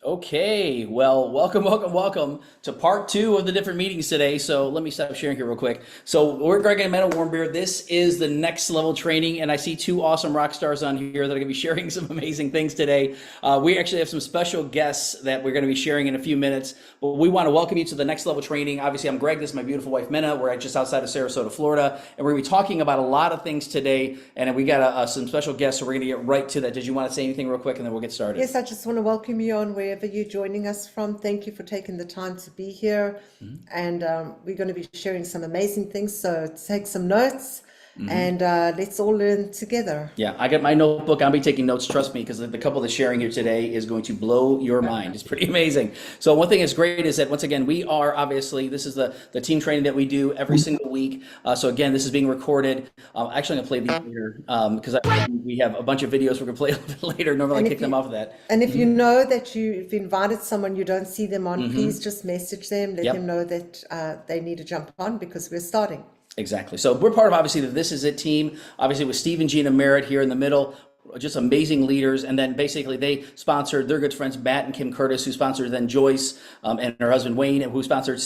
Okay, well, welcome to part two of the different meetings today. So let me stop sharing here real quick. So we're Greg and Amanda Warmbier. This is the next level training, and I see two awesome rock stars on here that are going to be sharing some amazing things today. We actually have some special guests that we're going to be sharing in a few minutes, but we want to welcome you to the next level training. Obviously, I'm Greg. This is my beautiful wife, Minna. We're just outside of Sarasota, Florida, and we're going to be talking about a lot of things today, and we got some special guests, so we're going to get right to that. Did you want to say anything real quick, and then we'll get started? Yes, I just want to welcome you on wherever you're joining us from. Thank you for taking the time to be here. And we're going to be sharing some amazing things. So take some notes and let's all learn together. Yeah, I got my notebook. I'll be taking notes, trust me, because the couple that's sharing here today is going to blow your mind. It's pretty amazing. So one thing that's great is that, once again, we are obviously, this is the team training that we do every single week. So again, this is being recorded. Actually, I'm going to play these later because we have a bunch of videos we're going to play a little bit later. Normally I kick them off of that. And if you know that you've invited someone you don't see them on, please just message them, let them know that they need to jump on because we're starting. Exactly. So we're part of, obviously, the This Is It team, obviously with Steve and Gina Merritt here in the middle. Just amazing leaders. And then basically they sponsored their good friends, Matt and Kim Curtis, who sponsored then Joyce and her husband Wayne, who sponsored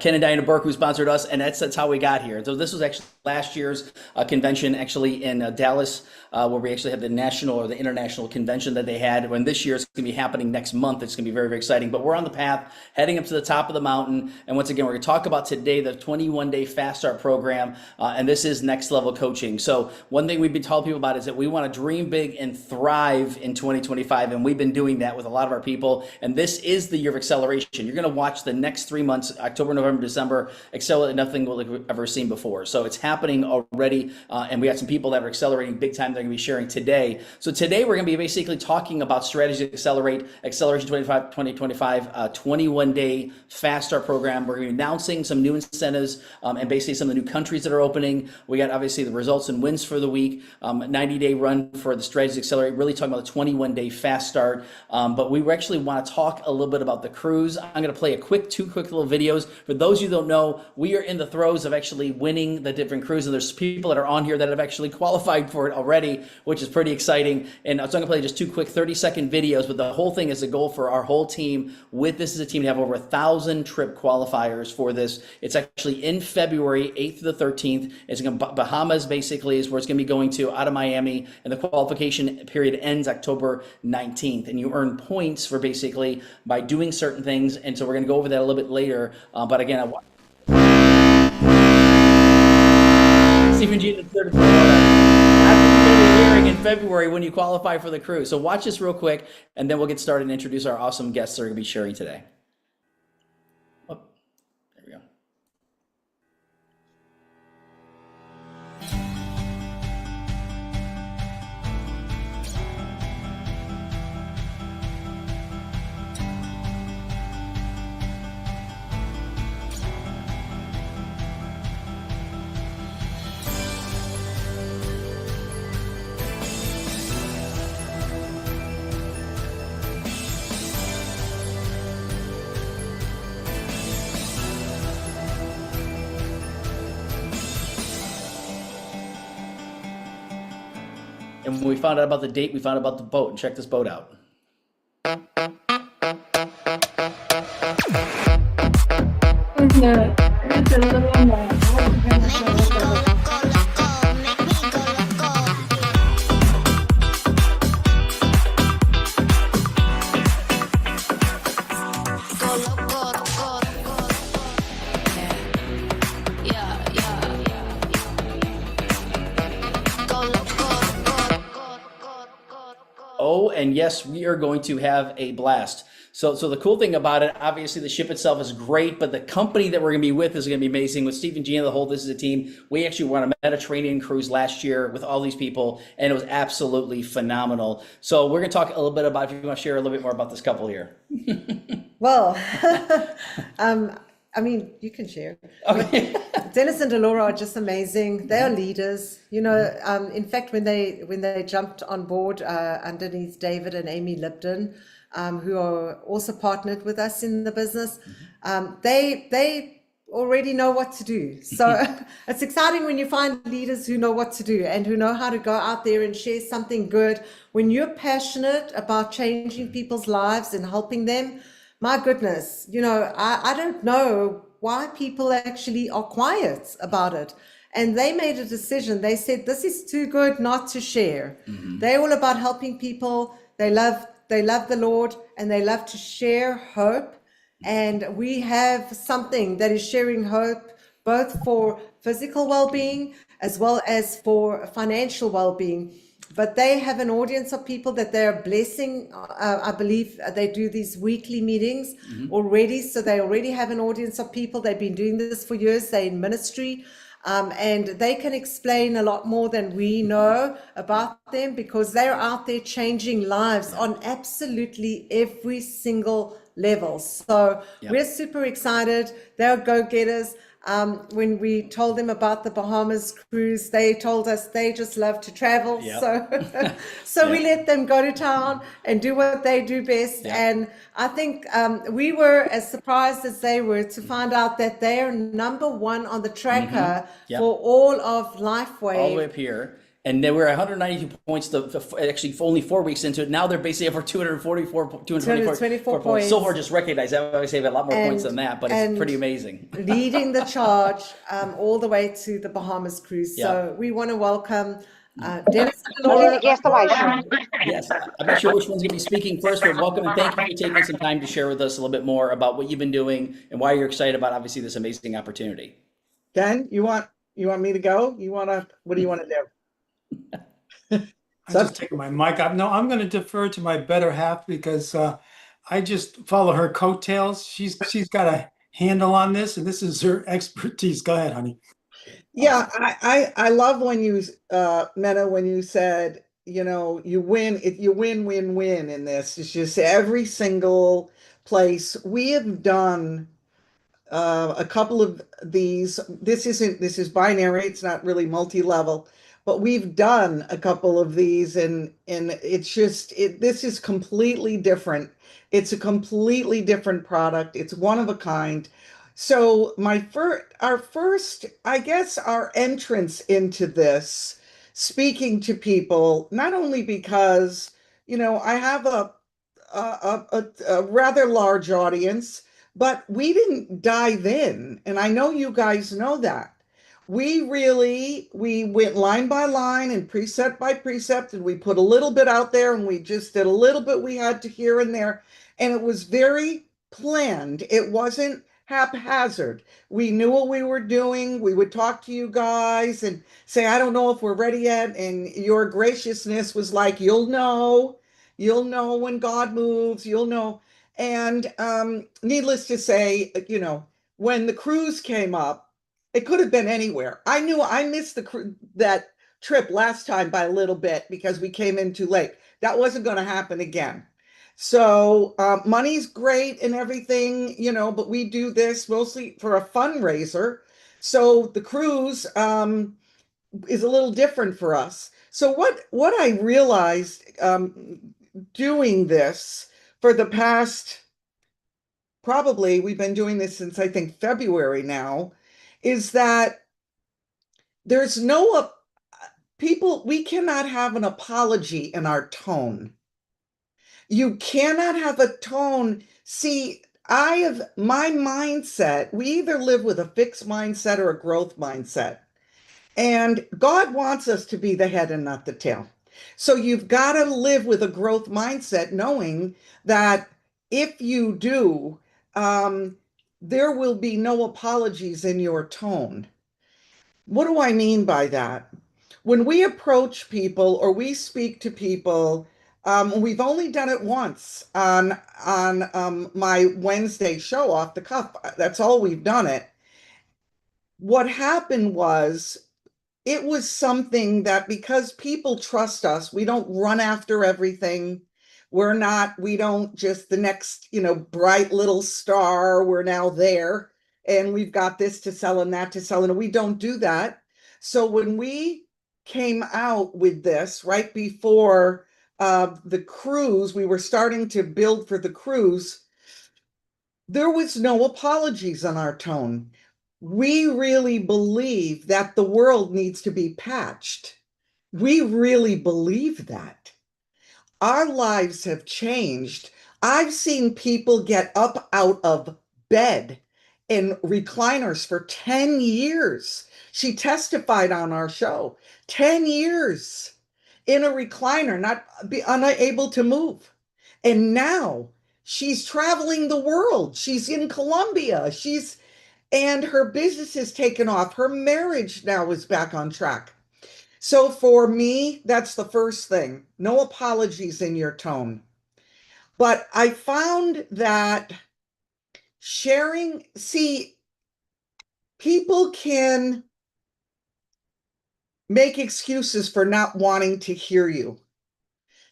Ken and Diana Burke, who sponsored us. And that's how we got here. So this was actually last year's convention, actually in Dallas, where we actually had the national or the international convention that they had. When this year it's going to be happening next month. It's going to be very, very exciting. But we're on the path, heading up to the top of the mountain. And once again, we're going to talk about today the 21-day Fast Start program. And this is next level coaching. So one thing we've been telling people about is that we want to dream big and thrive in 2025, and we've been doing that with a lot of our people. And this is the year of acceleration. You're going to watch the next 3 months, October, November, December, accelerate nothing we've ever seen before. So it's happening already, and we got some people that are accelerating big time. They're going to be sharing today. So today we're going to be basically talking about strategies to accelerate Acceleration 2025 21-day Fast Start program. We're going to be announcing some new incentives and basically some of the new countries that are opening. We got obviously the results and wins for the week, 90-day run for the Strategies Accelerate, really talking about the 21-day Fast Start. But we actually want to talk a little bit about the cruise. I'm going to play two quick little videos. For those of you who don't know, we are in the throes of actually winning the different cruises. And there's people that are on here that have actually qualified for it already, which is pretty exciting. And so I'm going to play just two quick 30-second videos, but the whole thing is a goal for our whole team with This Is a Team to have over 1,000 trip qualifiers for this. It's actually in February 8th to the 13th. It's in Bahamas, basically, is where it's going to be going to, out of Miami. And the qualification period ends October 19th, and you earn points for basically by doing certain things. And so we're going to go over that a little bit later. But again, Stephen G. the third hearing in February when you qualify for the cruise. So watch this real quick, and then we'll get started and introduce our awesome guests that are going to be sharing today. Oh, there we go. And when we found out about the date, we found out about the boat. And check this boat out. Oh, and yes, we are going to have a blast. So the cool thing about it, obviously the ship itself is great, but the company that we're going to be with is going to be amazing. With Steve and Gina, the whole This Is a Team, we actually were on a Mediterranean cruise last year with all these people, and it was absolutely phenomenal. So we're going to talk a little bit about, if you want to share a little bit more about this couple here. Well, I mean, you can share. Okay. Dennis and Delora are just amazing. They are leaders. You know, in fact, when they jumped on board underneath David and Amy Lipton, who are also partnered with us in the business, they already know what to do. So it's exciting when you find leaders who know what to do and who know how to go out there and share something good. When you're passionate about changing people's lives and helping them, my goodness, I don't know why people actually are quiet about it. And they made a decision. They said, this is too good not to share. They're all about helping people. They love the Lord, and they love to share hope. And we have something that is sharing hope both for physical well-being as well as for financial well-being. But they have an audience of people that they're blessing. I believe they do these weekly meetings already. So they already have an audience of people. They've been doing this for years. They're in ministry. And they can explain a lot more than we know about them, because they're out there changing lives on absolutely every single level. So we're super excited. They're go-getters. When we told them about the Bahamas cruise, they told us they just love to travel. So we let them go to town and do what they do best. And I think we were as surprised as they were to find out that they are #1 on the tracker for all of LifeWave. All the way up here. And they were 192 points, actually only 4 weeks into it. Now they're basically over 224 points. So far, just recognized that. Obviously, they have a lot more points than that, but it's pretty amazing. Leading the charge all the way to the Bahamas cruise. So we want to welcome Dennis and Delora. Yes, I'm not sure which one's going to be speaking first, but welcome and thank you for taking some time to share with us a little bit more about what you've been doing and why you're excited about, obviously, this amazing opportunity. Ken, you want me to go? What do you want to do? I'm just taking my mic up. No, I'm going to defer to my better half because I just follow her coattails. She's got a handle on this, and this is her expertise. Go ahead, honey. Yeah, I love when you, Mena, when you said, you win in this. It's just every single place. We have done a couple of these. This is binary. It's not really multi-level, but we've done a couple of these, and it's just this is completely different. It's a completely different product. It's one of a kind. So our first, I guess, our entrance into this, speaking to people, not only because I have a rather large audience, but we didn't dive in, and I know you guys know that. We went line by line and precept by precept, and we put a little bit out there, and we just did a little bit we had to here and there, and it was very planned. It wasn't haphazard. We knew what we were doing. We would talk to you guys and say, I don't know if we're ready yet, and your graciousness was like, you'll know when God moves, you'll know. And needless to say, when the cruise came up, it could have been anywhere. I knew I missed that trip last time by a little bit because we came in too late. That wasn't going to happen again. So money's great and everything, but we do this mostly for a fundraiser. So the cruise is a little different for us. So what I realized doing this for the past, probably we've been doing this since I think February now, is that there's we cannot have an apology in our tone. You cannot have a tone. See, my mindset, we either live with a fixed mindset or a growth mindset. And God wants us to be the head and not the tail. So you've got to live with a growth mindset, knowing that if you do, there will be no apologies in your tone. What do I mean by that? When we approach people or we speak to people, we've only done it once on my Wednesday show off the cuff. That's all we've done it. What happened was, it was something that, because people trust us, we don't run after everything. We don't just the next, bright little star, we're now there and we've got this to sell and that to sell, and we don't do that. So when we came out with this right before the cruise, we were starting to build for the cruise, there was no apologies on our tone. we really believe that the world needs to be patched. We really believe that. Our lives have changed. I've seen people get up out of bed in recliners for 10 years. She testified on our show, 10 years in a recliner, not be unable to move. And now she's traveling the world. She's in Colombia. And her business has taken off. Her marriage now is back on track. So for me, that's the first thing. No apologies in your tone. But I found that see, people can make excuses for not wanting to hear you.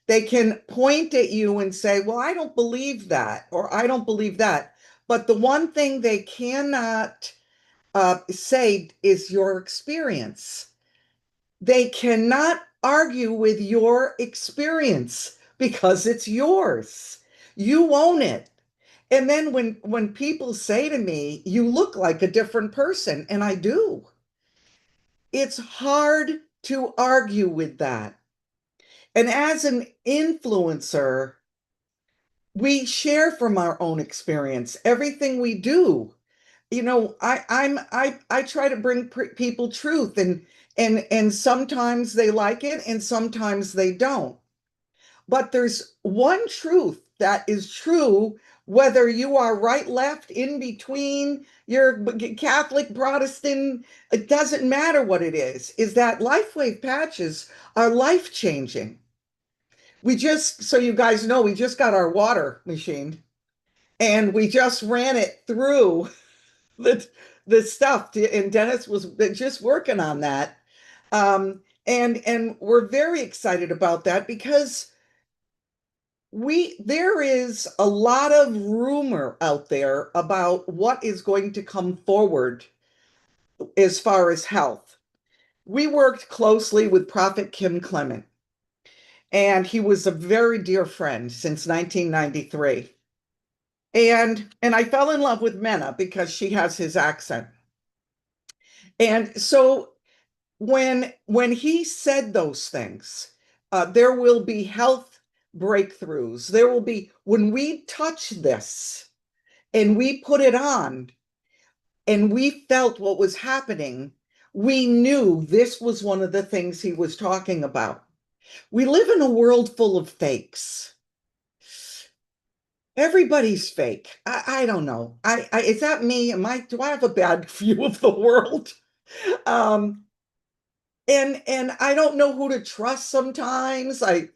They can point at you and say, well, I don't believe that, or I don't believe that. But the one thing they cannot say is your experience. They cannot argue with your experience because it's yours. You own it. And then when people say to me, you look like a different person, and I do, it's hard to argue with that. And as an influencer, we share from our own experience. Everything we do, I try to bring people truth, and sometimes they like it and sometimes they don't. But there's one truth that is true, whether you are right, left, in between, you're Catholic, Protestant, it doesn't matter what it is that LifeWave patches are life-changing. So you guys know, we just got our water machine and we just ran it through the stuff, and Dennis was just working on that. And we're very excited about that because there is a lot of rumor out there about what is going to come forward as far as health. We worked closely with Prophet Kim Clement, and he was a very dear friend since 1993. And I fell in love with Mena because she has his accent. And so when he said those things, there will be health breakthroughs. There will be, when we touch this and we put it on and we felt what was happening, we knew this was one of the things he was talking about. We live in a world full of fakes. Everybody's fake. I don't know. Is that me? Do I have a bad view of the world? Um, and I don't know who to trust sometimes. I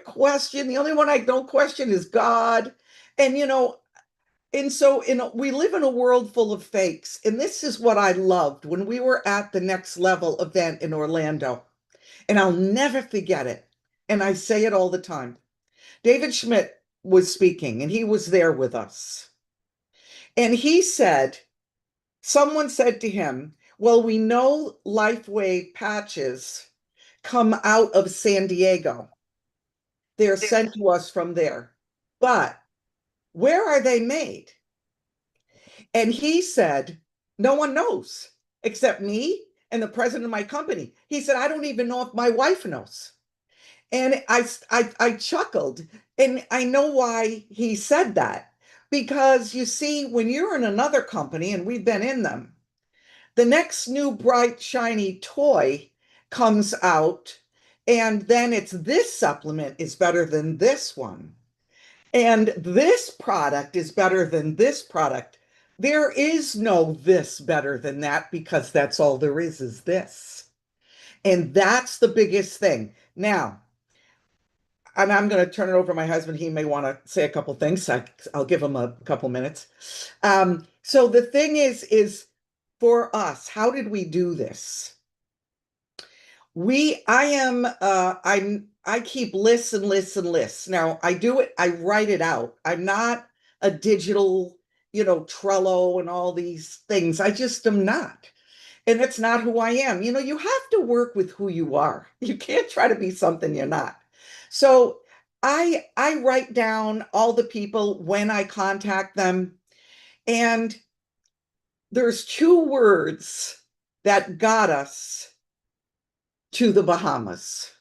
question. The only one I don't question is God. And so we live in a world full of fakes. And this is what I loved when we were at the Next Level event in Orlando. And I'll never forget it. And I say it all the time. David Schmidt was speaking, and he was there with us. And he said, someone said to him, well, we know LifeWave patches come out of San Diego. They're sent to us from there. But where are they made? And he said, no one knows except me and the president of my company. He said, I don't even know if my wife knows. And I chuckled, and I know why he said that. Because you see, when you're in another company, and we've been in them, the next new bright, shiny toy comes out, and then it's this supplement is better than this one. And this product is better than this product. There is no this better than that because that's all there is this. And that's the biggest thing. Now, and I'm going to turn it over to my husband. He may want to say a couple things. I'll give him a couple minutes. So the thing is for us, how did we do this? I keep lists and lists and lists. Now I do it, I write it out. I'm not a digital, Trello and all these things. I just am not. And it's not who I am. You have to work with who you are. You can't try to be something you're not. So I write down all the people when I contact them. And there's two words that got us to the Bahamas.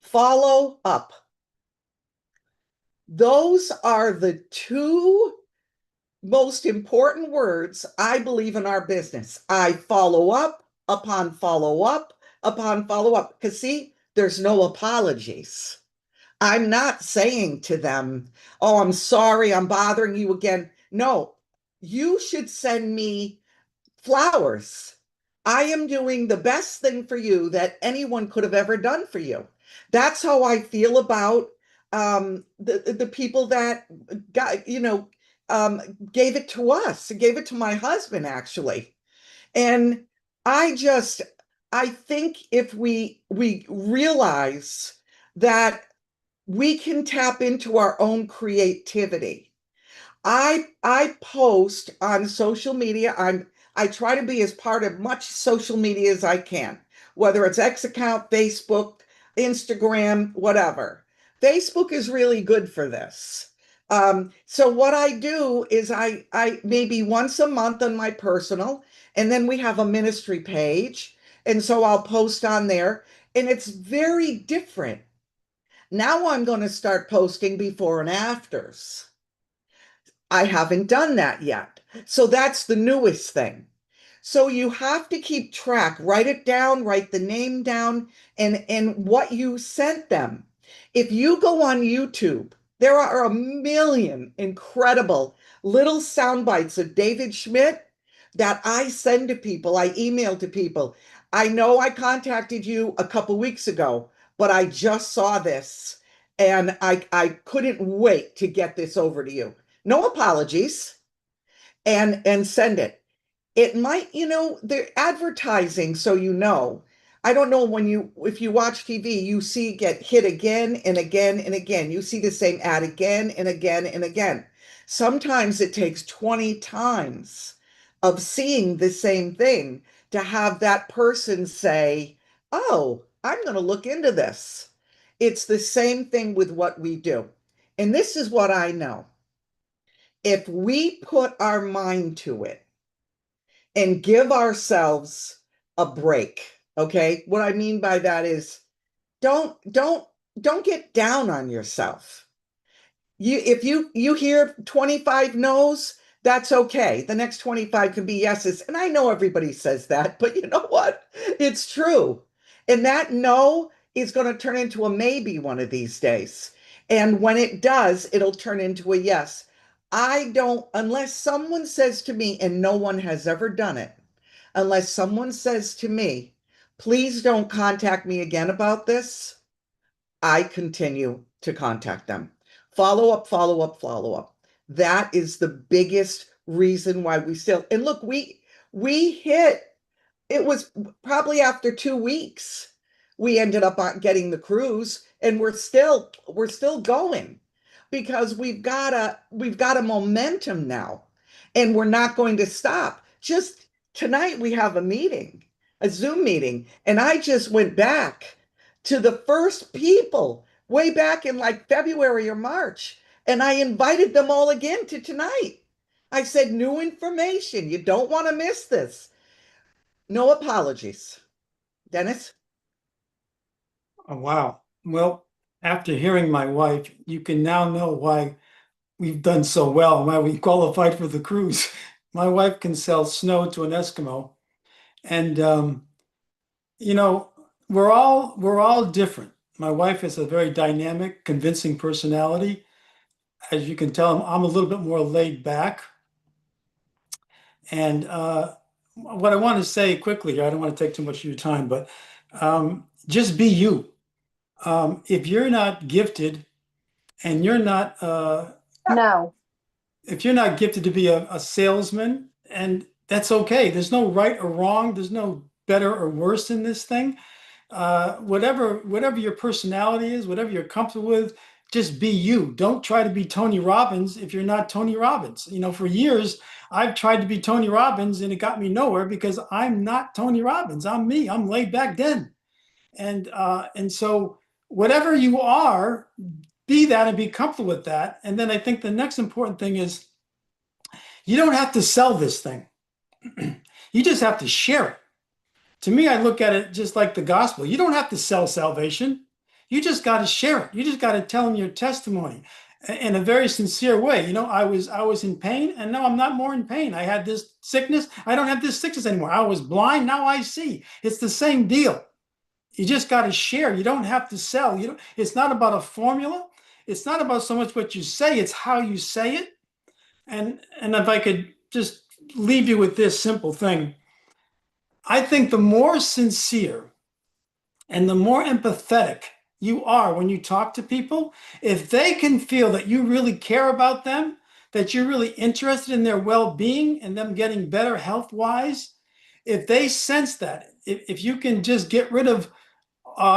Follow up. Those are the two most important words I believe in our business. I follow up upon follow up upon follow up. Because see, there's no apologies. I'm not saying to them, oh, I'm sorry, I'm bothering you again. No, you should send me flowers. I am doing the best thing for you that anyone could have ever done for you. That's how I feel about the people that got, um, gave it to us, gave it to my husband actually. And I just, I think if we realize that we can tap into our own creativity. I post on social media. I try to be as part of much social media as I can, whether it's X account, Facebook, Instagram, whatever. Facebook is really good for this. So what I do is I maybe once a month on my personal, and then we have a ministry page. And so I'll post on there, and it's very different. Now I'm going to start posting before and afters. I haven't done that yet. So that's the newest thing. So you have to keep track, write it down, write the name down, and what you sent them. If you go on YouTube, there are a million incredible little sound bites of David Schmidt that I send to people, I email to people. I know I contacted you a couple weeks ago, but I just saw this and I couldn't wait to get this over to you. No apologies, and send it. It might, they're advertising, so I don't know, when if you watch TV, you see get hit again and again and again. You see the same ad again and again and again. Sometimes it takes 20 times of seeing the same thing to have that person say, oh, I'm going to look into this. It's the same thing with what we do. And this is what I know. If we put our mind to it and give ourselves a break, okay? What I mean by that is don't get down on yourself. If you hear 25 no's, that's okay. The next 25 can be yeses. And I know everybody says that, but you know what? It's true. And that no is going to turn into a maybe one of these days. And when it does, it'll turn into a yes. I don't, unless someone says to me, and no one has ever done it, unless someone says to me, please don't contact me again about this, I continue to contact them. Follow up, follow up, follow up. That is the biggest reason why we still, and look, we hit, it was probably after 2 weeks, we ended up getting the cruise, and we're still going because we've got a momentum now, and we're not going to stop. Just tonight we have a Zoom meeting, and I just went back to the first people way back in like February or March, and I invited them all again to tonight. I said, new information. You don't want to miss this. No apologies. Dennis? Oh, wow. Well, after hearing my wife, you can now know why we've done so well, why we qualified for the cruise. My wife can sell snow to an Eskimo, and you know, we're all different. My wife has a very dynamic, convincing personality. As you can tell, I'm a little bit more laid back. And what I want to say quickly here, I don't want to take too much of your time, but just be you. If you're not gifted and you're not No. if you're not gifted to be a salesman, and that's okay. There's no right or wrong. There's no better or worse in this thing. Whatever your personality is, whatever you're comfortable with, just be you. Don't try to be Tony Robbins if you're not Tony Robbins. For years, I've tried to be Tony Robbins and it got me nowhere because I'm not Tony Robbins. I'm me. I'm laid back then. And so whatever you are, be that and be comfortable with that. And then I think the next important thing is you don't have to sell this thing. You just have to share it. To me, I look at it just like the gospel. You don't have to sell salvation. You just got to share it. You just got to tell them your testimony in a very sincere way. I was in pain, and now I'm not more in pain. I had this sickness. I don't have this sickness anymore. I was blind. Now I see. It's the same deal. You just got to share. You don't have to sell. It's not about a formula. It's not about so much what you say. It's how you say it. And if I could just leave you with this simple thing, I think the more sincere and the more empathetic you are when you talk to people, if they can feel that you really care about them, that you're really interested in their well-being and them getting better health-wise, if they sense that, if you can just get rid of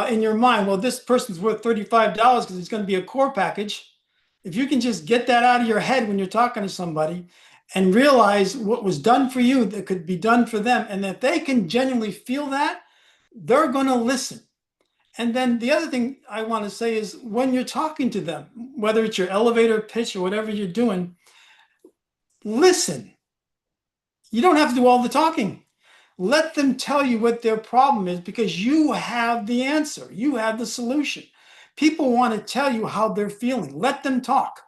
in your mind, well, this person's worth $35 because it's going to be a core package. If you can just get that out of your head when you're talking to somebody and realize what was done for you that could be done for them, and if they can genuinely feel that, they're going to listen. And then the other thing I want to say is when you're talking to them, whether it's your elevator pitch or whatever you're doing, listen. You don't have to do all the talking. Let them tell you what their problem is because you have the answer. You have the solution. People want to tell you how they're feeling. Let them talk.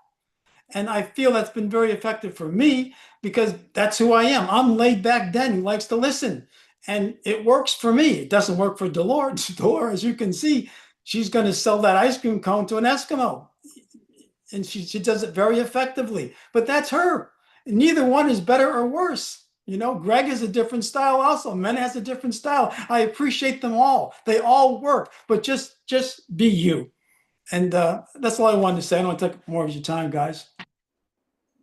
And I feel that's been very effective for me because that's who I am. I'm laid back Den who likes to listen. And it works for me. It doesn't work for Delora. Delora, as you can see, she's going to sell that ice cream cone to an Eskimo. And she does it very effectively. But that's her. Neither one is better or worse. Greg has a different style also. Mena has a different style. I appreciate them all. They all work. But just be you. And that's all I wanted to say. I don't want to take more of your time, guys.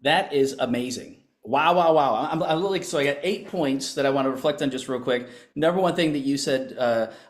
That is amazing. Wow, wow, wow. I'm really, so I got 8 points that I want to reflect on just real quick. Number one thing that you said,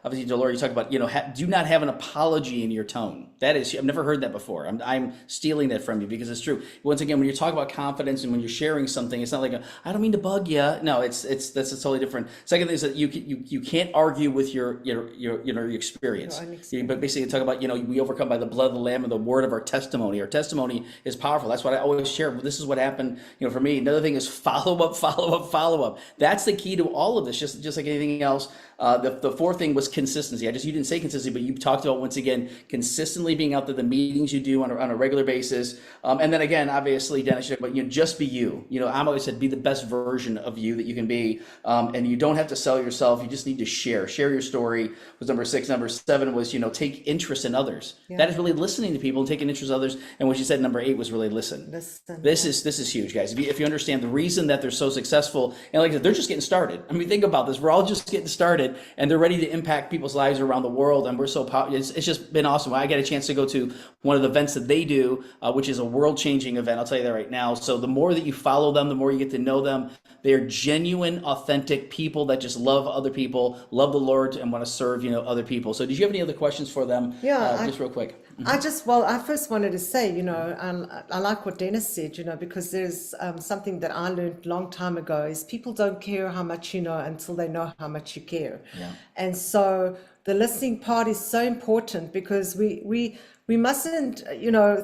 obviously, Delora, you talked about, do not have an apology in your tone. That is, I've never heard that before. I'm stealing that from you because it's true. Once again, when you're talking about confidence and when you're sharing something, it's not like, I don't mean to bug you. No, that's totally different. Second thing is that you can't argue with your experience. But basically talk about, we overcome by the blood of the Lamb and the word of our testimony. Our testimony is powerful. That's what I always share. This is what happened, for me. Another thing is follow up. That's the key to all of this, just like anything else. The fourth thing was consistency. You didn't say consistency, but you talked about, once again, consistently being out there, the meetings you do on a regular basis. And then again, obviously, Dennis, but just be you. I'm always said, be the best version of you that you can be. And you don't have to sell yourself. You just need to share your story was number 6. Number 7 was, take interest in others. Yeah. That is really listening to people and taking interest in others. And what you said, number 8 was really listen. This is huge, guys. If you understand the reason that they're so successful, and like I said, they're just getting started. I mean, think about this. We're all just getting started, and they're ready to impact people's lives around the world. And we're so it's just been awesome. I got a chance to go to one of the events that they do, which is a world-changing event. I'll tell you that right now. So the more that you follow them, the more you get to know them. They're genuine, authentic people that just love other people, love the Lord, and want to serve, other people. So did you have any other questions for them? Yeah, just real quick. I first wanted to say, I like what Dennis said, because there's something that I learned a long time ago is people don't care how much you know until they know how much you care. Yeah. And so the listening part is so important because we mustn't,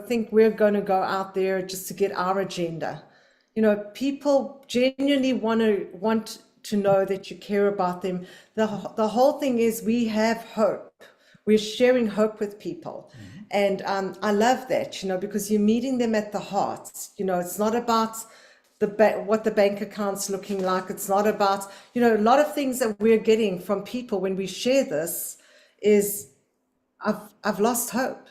think we're going to go out there just to get our agenda. People genuinely want to know that you care about them. The whole thing is we have hope. We're sharing hope with people. Mm-hmm. And I love that, because you're meeting them at the heart. It's not about what the bank account's looking like. It's not about, a lot of things that we're getting from people when we share this is, I've lost hope.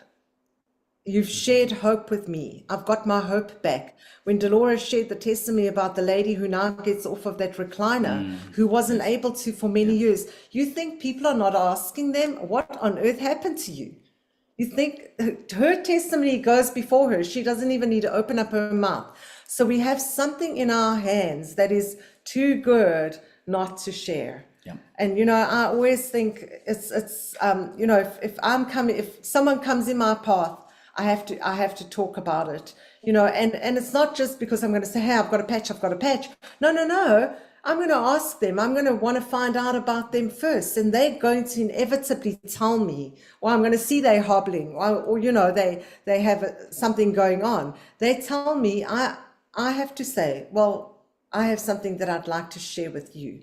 You've shared hope with me. I've got my hope back. When Delora shared the testimony about the lady who now gets off of that recliner, who wasn't able to for many years, you think people are not asking them, what on earth happened to you? You think her testimony goes before her. She doesn't even need to open up her mouth. So we have something in our hands that is too good not to share. Yeah. And, I always think it's if someone comes in my path, I have to talk about it, and it's not just because I'm going to say, hey, I've got a patch. No. I'm going to ask them. I'm going to want to find out about them first. And they're going to inevitably tell me, well, I'm going to see they're hobbling or they have something going on. They tell me, I have to say, well, I have something that I'd like to share with you.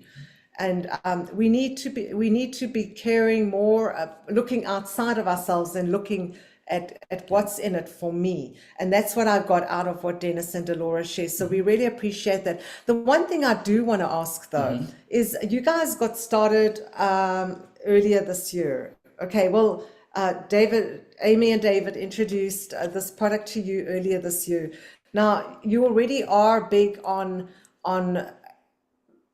And we need to be caring more, looking outside of ourselves and looking at what's in it for me. And that's what I got out of what Dennis and Delora share. So we really appreciate that. The one thing I do want to ask though is you guys got started earlier this year. Okay, well, Amy and David introduced this product to you earlier this year. Now, you already are big on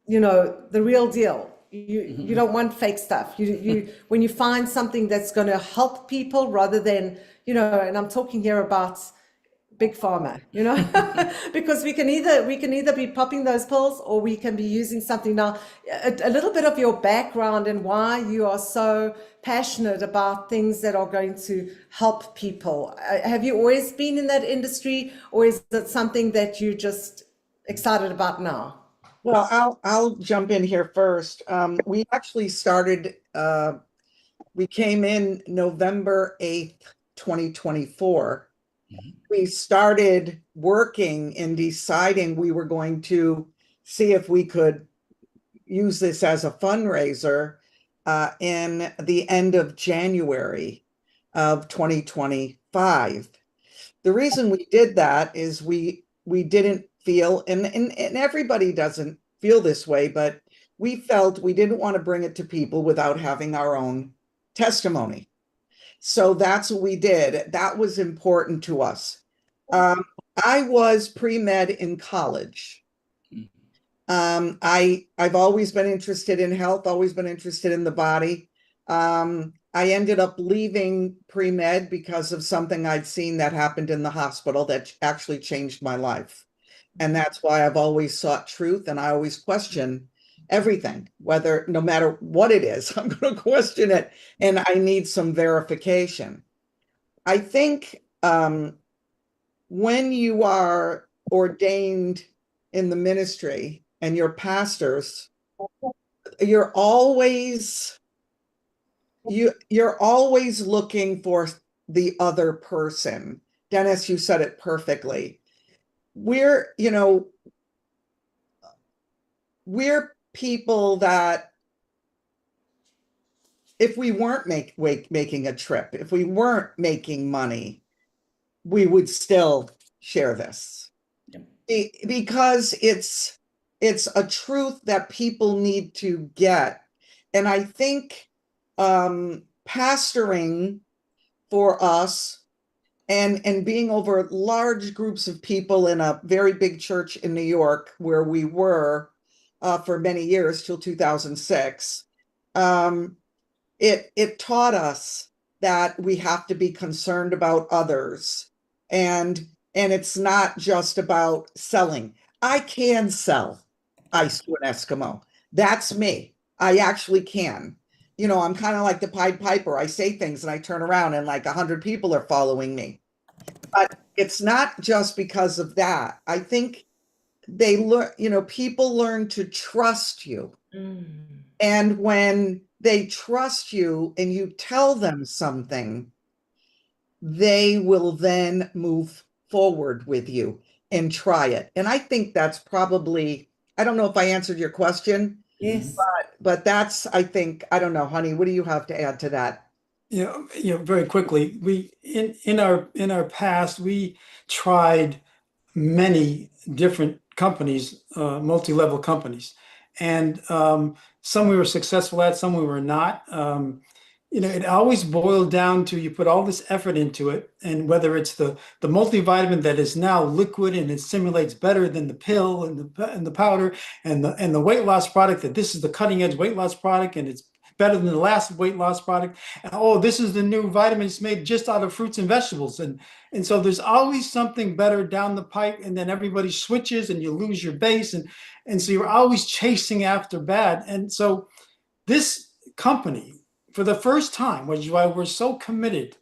the real deal. You don't want fake stuff. You when you find something that's going to help people rather than, and I'm talking here about big pharma, because we can either be popping those pills or we can be using something. Now, a little bit of your background and why you are so passionate about things that are going to help people. Have you always been in that industry, or is it something that you're just excited about now? Well, I'll jump in here first. We actually started, we came in November 8th, 2024. We started working and deciding we were going to see if we could use this as a fundraiser in the end of January of 2025. The reason we did that is we didn't feel, and everybody doesn't feel this way, but we felt we didn't want to bring it to people without having our own testimony. So that's what we did. That was important to us. I was pre-med in college. I've always been interested in health, always been interested in the body. I ended up leaving pre-med because of something I'd seen that happened in the hospital that actually changed my life. And that's why I've always sought truth, and I always question everything, no matter what it is, I'm going to question it, and I need some verification. I think when you are ordained in the ministry and you're pastors, you're always looking for the other person. Dennis, you said it perfectly. We're people that if we weren't making a trip, if we weren't making money, we would still share this. Because it's a truth that people need to get. And I think pastoring for us and being over large groups of people in a very big church in New York, where we were for many years till 2006, it taught us that we have to be concerned about others, and it's not just about selling. I can sell ice to an Eskimo. That's me. I actually can. I'm kind of like the Pied Piper. I say things and I turn around and like 100 people are following me. But it's not just because of that. I think they learn, people learn to trust you. And when they trust you and you tell them something, they will then move forward with you and try it. And I think that's probably, I don't know if I answered your question. Yes. But that's, I think, I don't know, honey, what do you have to add to that? Very quickly, we in our past, we tried many different companies, multi-level companies, and some we were successful at, some we were not. It always boiled down to you put all this effort into it, and whether it's the multivitamin that is now liquid and it simulates better than the pill and the powder, and the weight loss product, that this is the cutting edge weight loss product and it's better than the last weight loss product. And oh, this is the new vitamin, it's made just out of fruits and vegetables. And so there's always something better down the pipe, and then everybody switches and you lose your base. And so you're always chasing after bad. And so this company, for the first time, which is why we're so committed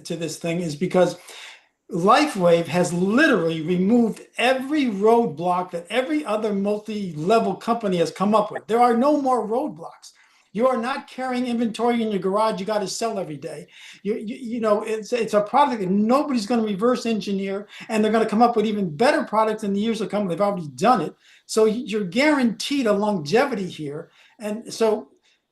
to this thing, is because LifeWave has literally removed every roadblock that every other multi-level company has come up with. There are no more roadblocks. You are not carrying inventory in your garage you got to sell every day. You know, it's a product that nobody's going to reverse engineer, and they're going to come up with even better products in the years to come. They've already done it. So you're guaranteed a longevity here. And so,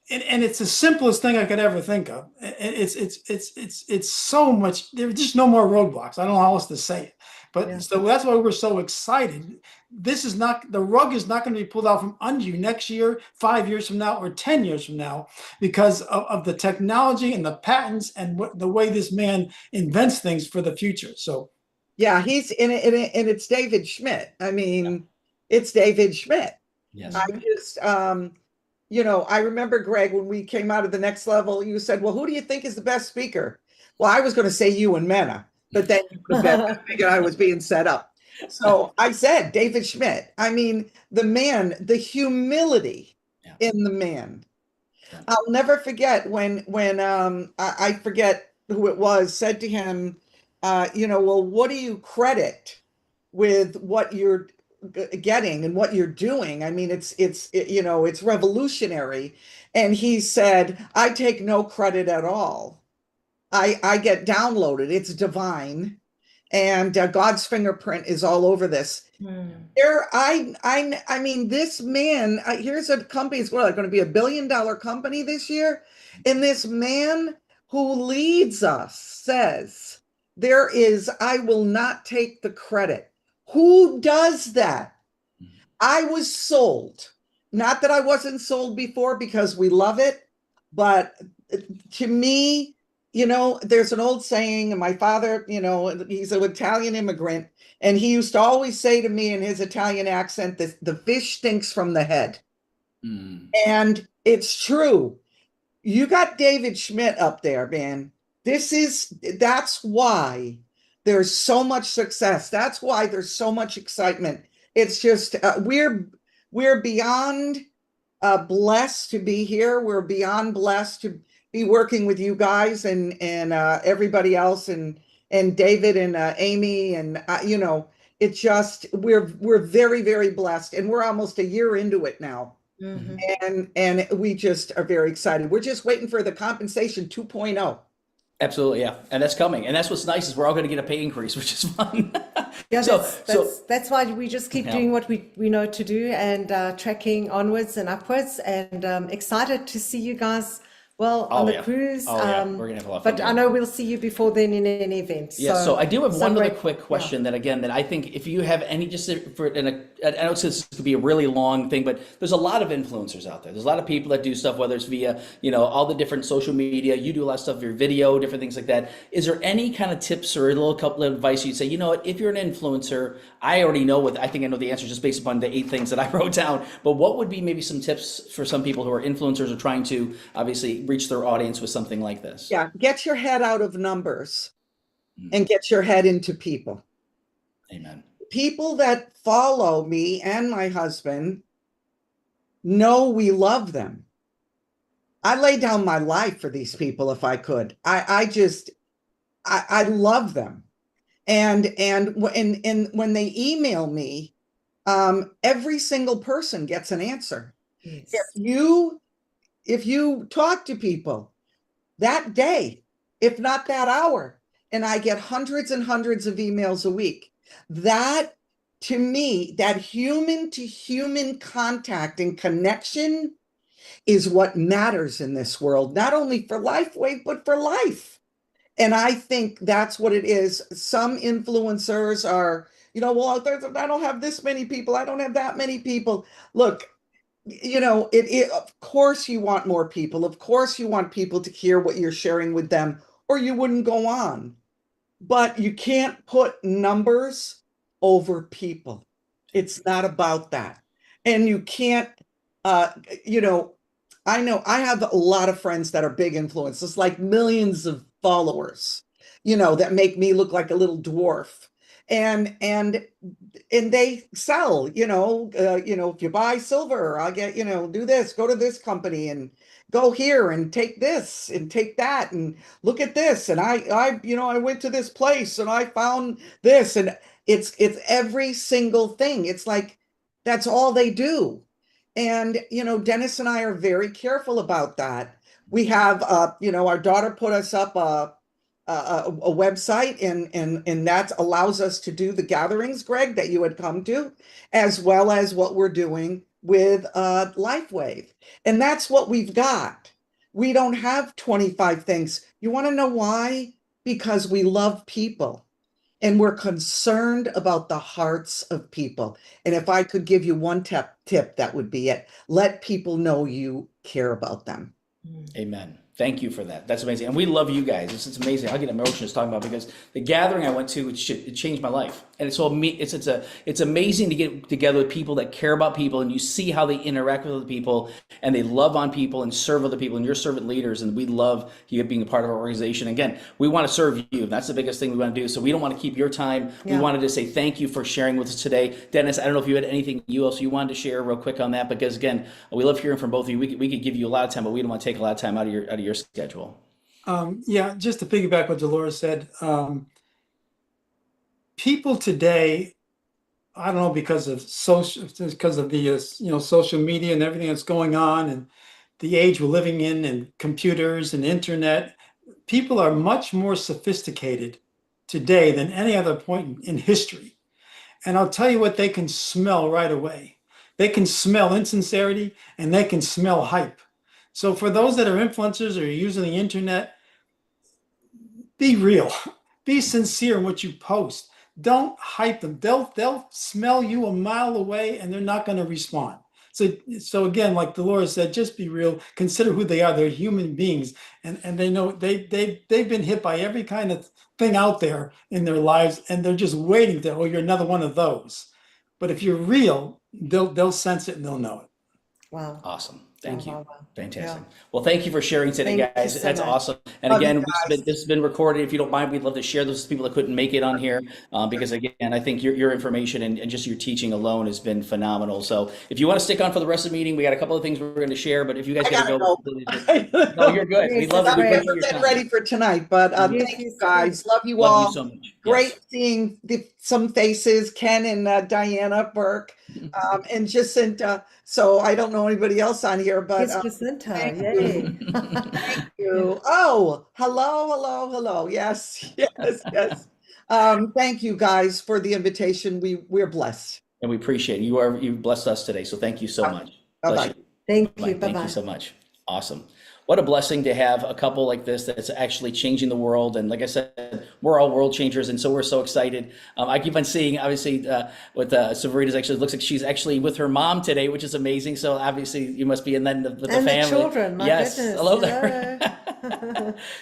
and it's the simplest thing I could ever think of. It's so much, there's just no more roadblocks. I don't know how else to say it. But Yeah. so that's why we're so excited. This is not, the rug is not going to be pulled out from under you next year, 5 years from now, or 10 years from now, because of the technology and the patents and the way this man invents things for the future. So Yeah, he's in it, and it's David Schmidt. I mean, it's David Schmidt. Yes. I just, you know, I remember, Greg, when we came out of the next level, you said, well, who do you think is the best speaker? Well, I was going to say you and Mena, but then you could bet I figured I was being set up. So I said David Schmidt. I mean, the man, the humility in the man. I'll never forget when I forget who it was, said to him, you know, well, what do you credit with what you're getting and what you're doing? I mean, you know, it's revolutionary. And he said, I take no credit at all. I get downloaded. It's divine. And God's fingerprint is all over this. I mean, this man, here's a company, it's going to be $1 billion company this year. And this man who leads us says, I will not take the credit. Who does that? I was sold. Not that I wasn't sold before, because we love it, but to me, you know, there's an old saying, and my father, you know, he's an Italian immigrant, and he used to always say to me in his Italian accent that the fish stinks from the head. And it's true. You got David Schmidt up there, man. That's why there's so much success. That's why there's so much excitement. It's just, we're beyond blessed to be here. We're beyond blessed to be working with you guys and everybody else, and David and Amy, and you know, it's just, we're very, very blessed, and we're almost a year into it now. And we just are very excited. We're just waiting for the compensation 2.0. Absolutely, yeah, and that's coming, and that's what's nice is we're all going to get a pay increase, which is fun. Yeah, so that's why we just keep doing what we know to do, and tracking onwards and upwards, and excited to see you guys. Well, on the cruise, we're gonna have a lot of fun. but I know we'll see you before then in any event. Yeah, so I do have one other quick question that, again, that I think if you have any, just for, and I know this could be a really long thing, but there's a lot of influencers out there. There's a lot of people that do stuff, whether it's via, you know, all the different social media. You do a lot of stuff, your video, different things like that. Is there any kind of tips or a little couple of advice you'd say, you know what, if you're an influencer, I already know I think I know the answer just based upon the 8 things that I wrote down, but what would be maybe some tips for some people who are influencers or trying to obviously reach their audience with something like this? Yeah, get your head out of numbers and get your head into people. Amen. People that follow me and my husband know we love them. I lay down my life for these people if I could. I love them. And when they email me, every single person gets an answer. Yes. If you talk to people that day, if not that hour, and I get hundreds and hundreds of emails a week, that, to me, that human to human contact and connection is what matters in this world, not only for LifeWave, but for life. And I think that's what it is. Some influencers are, you know, well, I don't have this many people, I don't have that many people. Look, you know, of course you want more people. Of course you want people to hear what you're sharing with them, or you wouldn't go on. But you can't put numbers over people. It's not about that. And you can't, you know I have a lot of friends that are big influencers, like millions of followers, you know, that make me look like a little dwarf. And they sell, you know, if you buy silver, I'll get, you know, do this, go to this company and go here and take this and take that and look at this. And I went to this place and I found this, and it's every single thing. It's like, that's all they do. And, Dennis and I are very careful about that. We have, our daughter put us up a website, and that allows us to do the gatherings, Greg, that you had come to, as well as what we're doing with LifeWave. And that's what we've got. We don't have 25 things. You want to know why? Because we love people. And we're concerned about the hearts of people. And if I could give you one tip, that would be it. Let people know you care about them. Amen. Thank you for that. That's amazing. And we love you guys. It's amazing. I get emotional just talking about it, because the gathering I went to, it changed my life. And it's amazing to get together with people that care about people, and you see how they interact with other people, and they love on people and serve other people, and you're servant leaders, and we love you being a part of our organization. Again, we want to serve you. That's the biggest thing we want to do. So we don't want to keep your time. Yeah. We wanted to say thank you for sharing with us today. Dennis, I don't know if you had anything else you wanted to share real quick on that, because again, we love hearing from both of you. We could give you a lot of time, but we don't want to take a lot of time out of your schedule. Yeah, just to piggyback what Delora said, people today, I don't know, because of the social media and everything that's going on, and the age we're living in, and computers and internet, people are much more sophisticated today than any other point in history. And I'll tell you what they can smell right away. They can smell insincerity, and they can smell hype. So for those that are influencers or using the internet, be real, be sincere in what you post. Don't hype them. They'll smell you a mile away, and they're not going to respond. So again, like Delora said, just be real. Consider who they are. They're human beings, and they know they've been hit by every kind of thing out there in their lives, and they're just waiting to, oh, you're another one of those. But if you're real, they'll sense it and they'll know it. Wow. Awesome. Thank you. Wow. Fantastic. Yeah. Well, thank you for sharing today, Thank you guys. so That's much. awesome. And Love you again, guys. this has been recorded. If you don't mind, we'd love to share those with people that couldn't make it on here, because again, I think your information and just your teaching alone has been phenomenal. So if you want to stick on for the rest of the meeting, we got a couple of things we're going to share, but if you guys I got to gotta go. go. No, you're good. We Yes, love it. that's We great. appreciate We're your getting time. ready for tonight, but Yes, thank you yes, guys. Love you Love all. you so much. Great Yes. seeing some faces, Ken and Diana Burke, and Jacinta. So I don't know anybody else on here, but Yes, Jacinta. thank Yay. thank you. Oh, hello. Yes, yes. Thank you guys for the invitation. We're blessed. And we appreciate it. You blessed us today. So thank you so much. Bless Bye-bye. you. Thank Bye. you. Thank you Bye-bye. so much. Awesome. What a blessing to have a couple like this that's actually changing the world. And like I said, we're all world changers, and so we're so excited. I keep on seeing, obviously, with Severina's actually looks like she's actually with her mom today, which is amazing. So obviously, you must be in then with the And the family. children, my Yes. goodness. Hello there.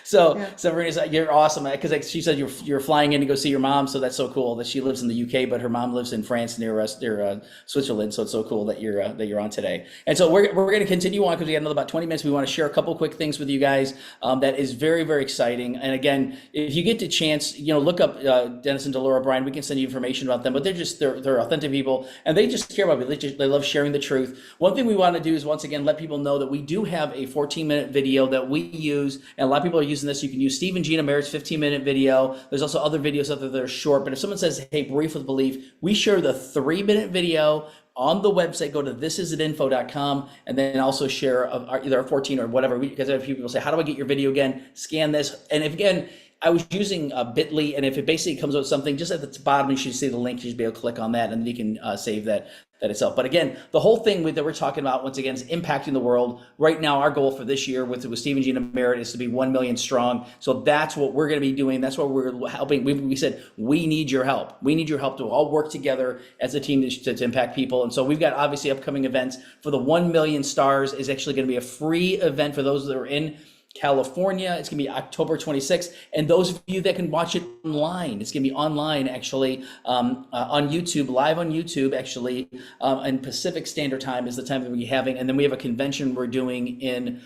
So Severina's, you're awesome, because like she said you're flying in to go see your mom, so that's so cool that she lives in the UK, but her mom lives in France near us, near Switzerland. So it's so cool that you're on today. And so we're going to continue on, because we got another about 20 minutes. We want to share a couple quick things with you guys that is very, very exciting. And again, if you get the chance, look up Dennis and Delora Bryan. We can send you information about them, but they're authentic people, and they just care about people. They love sharing the truth. One thing we want to do is, once again, let people know that we do have a 14-minute video that we use, and a lot of people are using this. You can use Steve and Gina Merritt's 15-minute video. There's also other videos out there that are short, but if someone says, hey, Brief with Belief, we share the 3-minute video on the website. Go to thisisidinfo.com, and then also share either a 14 or whatever, because I have people say, how do I get your video again? Scan this. And if, again, I was using Bitly, and if it basically comes out with something, just at the bottom, you should see the link. You should be able to click on that, and then you can save that itself. But again, the whole thing that we're talking about, once again, is impacting the world. Right now, our goal for this year with Steve and Gina Merritt is to be 1 million strong. So that's what we're going to be doing. That's what we're helping. We said, we need your help. We need your help to all work together as a team to impact people. And so we've got obviously upcoming events. For the 1 million stars is actually going to be a free event for those that are in California. It's going to be October 26th. And those of you that can watch it online, it's going to be online, actually, on YouTube, live on YouTube, actually, and Pacific Standard Time is the time that we'll be having. And then we have a convention we're doing in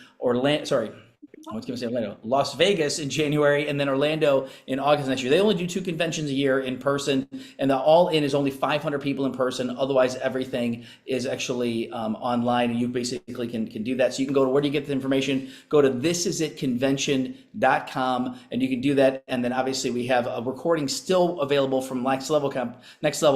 Las Vegas in January, and then Orlando in August next year. They only do 2 conventions a year in person, and the all-in is only 500 people in person. Otherwise, everything is actually online, and you basically can do that. So you can go to, where do you get the information? Go to thisisitconvention.com, and you can do that. And then obviously we have a recording still available from Next Level,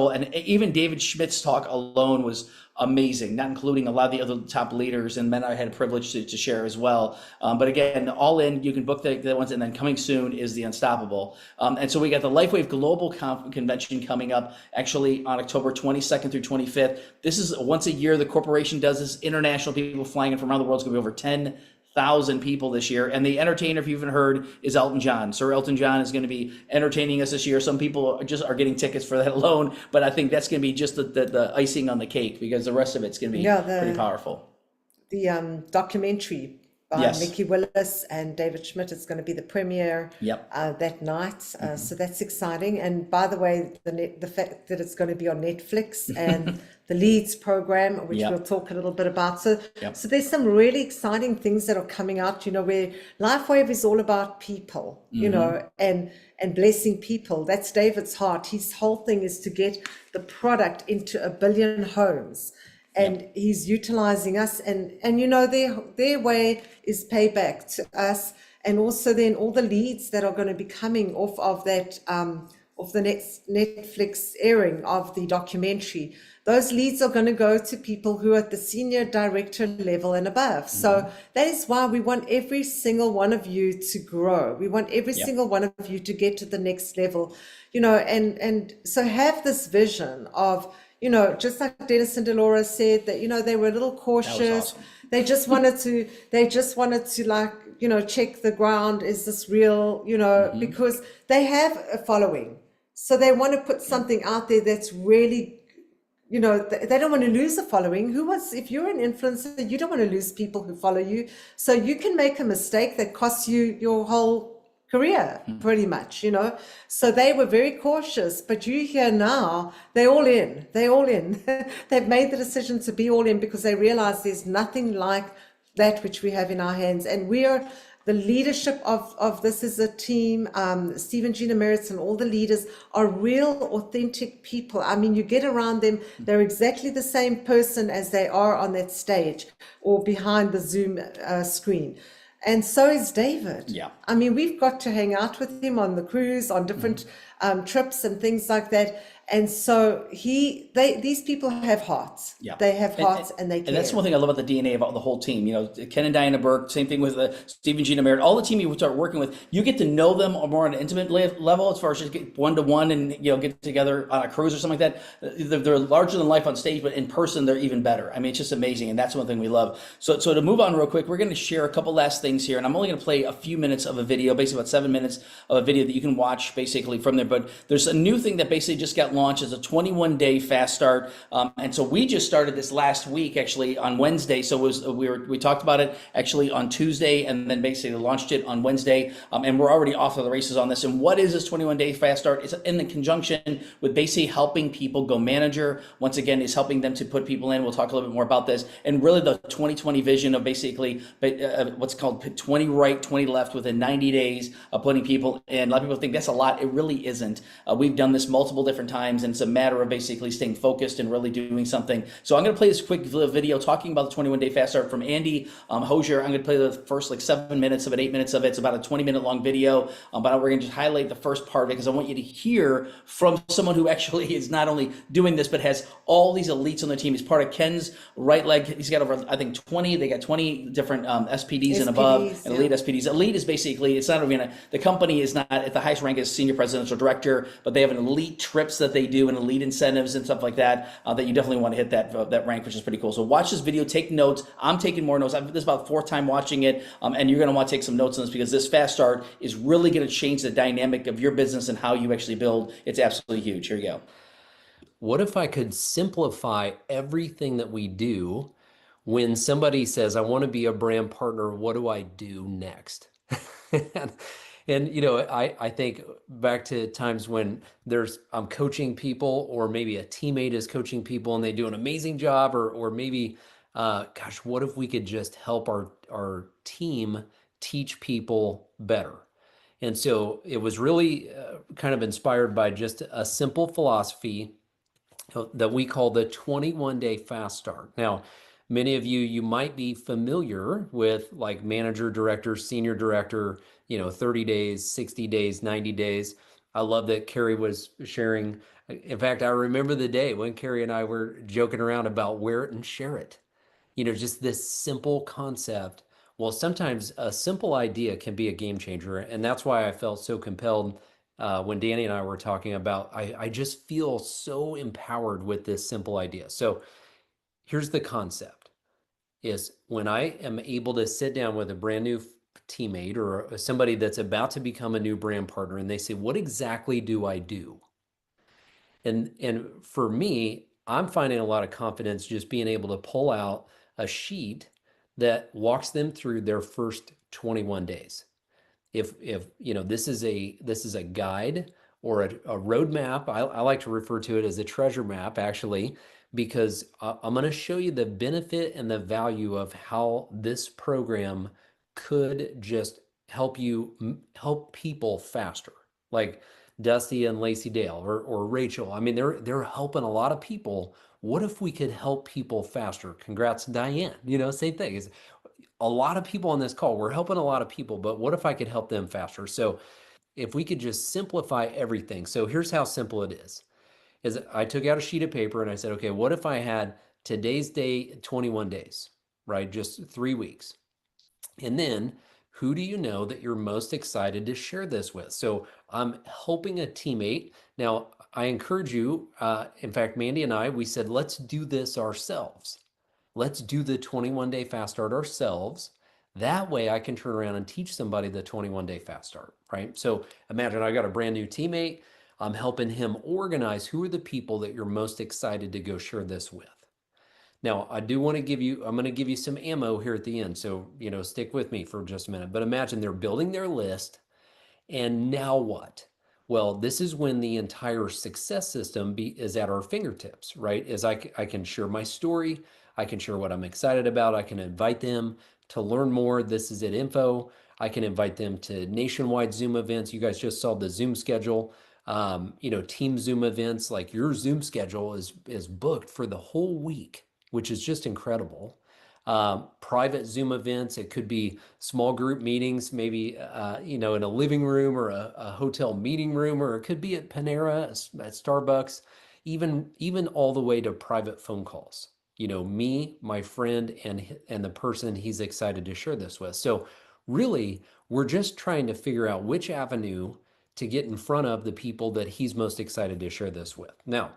and even David Schmidt's talk alone was amazing, not including a lot of the other top leaders, and then I had a privilege to share as well. But again, all in, you can book the ones, and then coming soon is the Unstoppable. And so we got the LifeWave Global Convention coming up actually on October 22nd through 25th. This is once a year the corporation does this. International people flying in from around the world. It's going to be over 10,000 people this year. And the entertainer, if you haven't heard, is Elton John. Sir Elton John is going to be entertaining us this year. Some people just are getting tickets for that alone, but I think that's going to be just the icing on the cake, because the rest of it's going to be pretty powerful. The documentary by Yes. Mickey Willis and David Schmidt is going to be the premiere Yep. that night. So that's exciting. And by the way, the fact that it's going to be on Netflix and the Leads program, which Yep. we'll talk a little bit about. So, Yep. so there's some really exciting things that are coming out, you know, where LifeWave is all about people, you know, and blessing people. That's David's heart. His whole thing is to get the product into 1 billion homes. And he's utilizing us, and you know, their way is payback to us, and also then all the leads that are going to be coming off of that of the next Netflix airing of the documentary. Those leads are going to go to people who are at the senior director level and above. So that is why we want every single one of you to grow. We want every single one of you to get to the next level, you know, and so have this vision of, you know, just like Dennis and Delora said, that, you know, they were a little cautious. Awesome. They just wanted to like, you know, check the ground. Is this real? You know, because they have a following. So they want to put something out there that's really, you know, they don't want to lose a following. If you're an influencer, you don't want to lose people who follow you. So you can make a mistake that costs you your whole career, pretty much, you know. So they were very cautious, but you hear now, they're all in. They've made the decision to be all in because they realize there's nothing like that which we have in our hands. And we are the leadership of this is a team. Stephen Gina Merritt's and all the leaders are real, authentic people. I mean, you get around them, they're exactly the same person as they are on that stage or behind the Zoom screen. And so is David. Yeah. I mean, we've got to hang out with him on the cruise, on different trips and things like that. And so these people have hearts. Yeah. They have hearts and they care. And that's one thing I love about the DNA of the whole team. You know, Ken and Diana Burke, same thing with Stephen Gina Merritt, all the team you start working with, you get to know them more on an intimate level as far as just get one-to-one and, you know, get together on a cruise or something like that. They're larger than life on stage, but in person, they're even better. I mean, it's just amazing. And that's one thing we love. So to move on real quick, we're going to share a couple last things here. And I'm only going to play a few minutes of a video, basically about 7 minutes of a video that you can watch basically from there. But there's a new thing that basically just got launched as a 21-day fast start. And so we just started this last week, actually on Wednesday. So we talked about it actually on Tuesday and then basically launched it on Wednesday. And we're already off to the races on this. And what is this 21-day fast start? It's in the conjunction with basically helping people go manager. Once again, is helping them to put people in. We'll talk a little bit more about this. And really the 2020 vision of basically what's called 20 right, 20 left within 90 days of putting people in. A lot of people think that's a lot. It really isn't. We've done this multiple different times, and it's a matter of basically staying focused and really doing something. So I'm going to play this quick video talking about the 21-day fast start from Andy Hosier. I'm going to play the first like 7 minutes of it, 8 minutes of it. It's about a 20-minute long video, but we're going to just highlight the first part of it because I want you to hear from someone who actually is not only doing this, but has all these elites on their team. He's part of Ken's right leg. He's got over, I think, 20. They got 20 different SPDs and above, and elite SPDs. Elite is basically, it's not even the company is not at the highest rank as senior presidential director, but they have an elite trips that they do and elite incentives and stuff like that, that you definitely want to hit that rank, which is pretty cool. So watch this video, take notes. I'm taking more notes. This is about the 4th time watching it, and you're going to want to take some notes on this because this fast start is really going to change the dynamic of your business and how you actually build. It's absolutely huge. Here you go. What if I could simplify everything that we do? When somebody says, I want to be a brand partner, what do I do next? And you know, I think back to times when I'm coaching people, or maybe a teammate is coaching people and they do an amazing job, or maybe, gosh, what if we could just help our team teach people better? And so it was really kind of inspired by just a simple philosophy that we call the 21-day fast start. Now, many of you might be familiar with like manager, director, senior director, 30 days, 60 days, 90 days. I love that Carrie was sharing In fact, I remember the day when Carrie and I were joking around about wear it and share it. Just this simple concept. Well, sometimes a simple idea can be a game changer. And that's why I felt so compelled when Danny and I were talking about, I just feel so empowered with this simple idea. So here's the concept is when I am able to sit down with a brand new teammate or somebody that's about to become a new brand partner and they say, what exactly do I do? And for me, I'm finding a lot of confidence just being able to pull out a sheet that walks them through their first 21 days. If this is a guide or a roadmap, I like to refer to it as a treasure map actually, because I'm going to show you the benefit and the value of how this program could just help people faster. Like Dusty and Lacey Dale or Rachel. I mean, they're helping a lot of people. What if we could help people faster? Congrats, Diane. Same thing. It's a lot of people on this call. We're helping a lot of people, but what if I could help them faster? So if we could just simplify everything. So here's how simple it is I took out a sheet of paper and I said, okay, what if I had today's day, 21 days, right? Just 3 weeks. And then who do you know that you're most excited to share this with? So I'm helping a teammate. Now, I encourage you, in fact, Mandy and I, we said, let's do this ourselves. Let's do the 21-day fast start ourselves. That way I can turn around and teach somebody the 21-day fast start, right? So imagine I got a brand new teammate. I'm helping him organize who are the people that you're most excited to go share this with. Now, I'm going to give you some ammo here at the end. So, stick with me for just a minute. But imagine they're building their list. And now what? Well, this is when the entire success system is at our fingertips, right? As I can share my story, I can share what I'm excited about. I can invite them to learn more. This is it info. I can invite them to nationwide Zoom events. You guys just saw the Zoom schedule. Team Zoom events, like your Zoom schedule is booked for the whole week, which is just incredible. Private Zoom events, it could be small group meetings, maybe in a living room or a hotel meeting room, or it could be at Panera, at Starbucks, even all the way to private phone calls. Me, my friend, and the person he's excited to share this with. So really, we're just trying to figure out which avenue to get in front of the people that he's most excited to share this with. Now,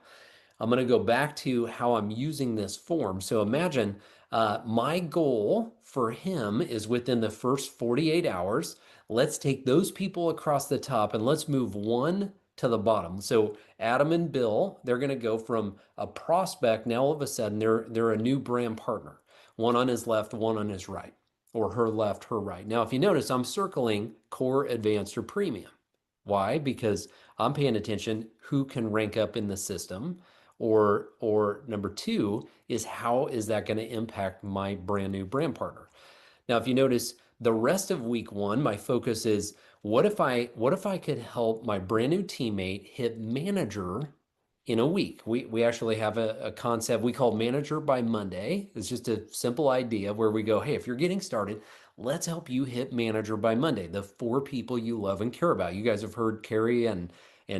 I'm going to go back to how I'm using this form. So imagine my goal for him is within the first 48 hours. Let's take those people across the top and let's move one to the bottom. So Adam and Bill, they're going to go from a prospect. Now all of a sudden they're a new brand partner. One on his left, one on his right, or her left, her right. Now, if you notice, I'm circling core, advanced, or premium. Why? Because I'm paying attention who can rank up in the system, or number two is how is that going to impact my brand new brand partner? Now, if you notice, the rest of week one, my focus is what if I could help my brand new teammate hit manager in a week? We actually have a concept we call manager by Monday. It's just a simple idea where we go, hey, if you're getting started, let's help you hit manager by Monday. The 4 people you love and care about. You guys have heard Carrie and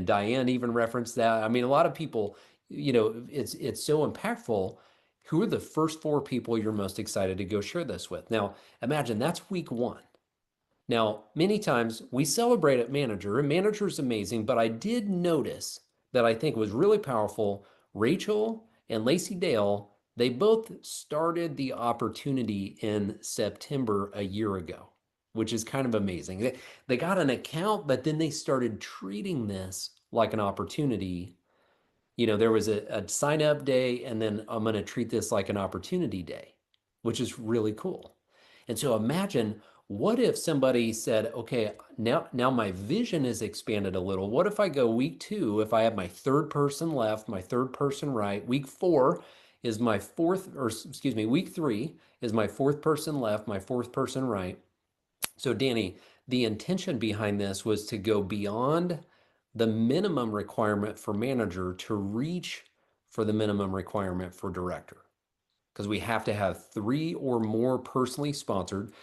Diane even reference that. I mean, a lot of people, it's so impactful. Who are the first 4 people you're most excited to go share this with? Now, imagine that's week one. Now, many times we celebrate at manager, and manager is amazing, but I did notice that I think was really powerful. Rachel and Lacey Dale, they both started the opportunity in September a year ago, which is kind of amazing. They got an account, but then they started treating this like an opportunity. There was a sign up day, and then I'm going to treat this like an opportunity day, which is really cool. And so imagine what if somebody said, okay, now my vision is expanded a little. What if I go week 2, if I have my third person left, my third person right, week 4 is my fourth, or excuse me, week 3 is my fourth person left, my fourth person right. So Danny, the intention behind this was to go beyond the minimum requirement for manager to reach for the minimum requirement for director, because we have to have 3 or more personally sponsored.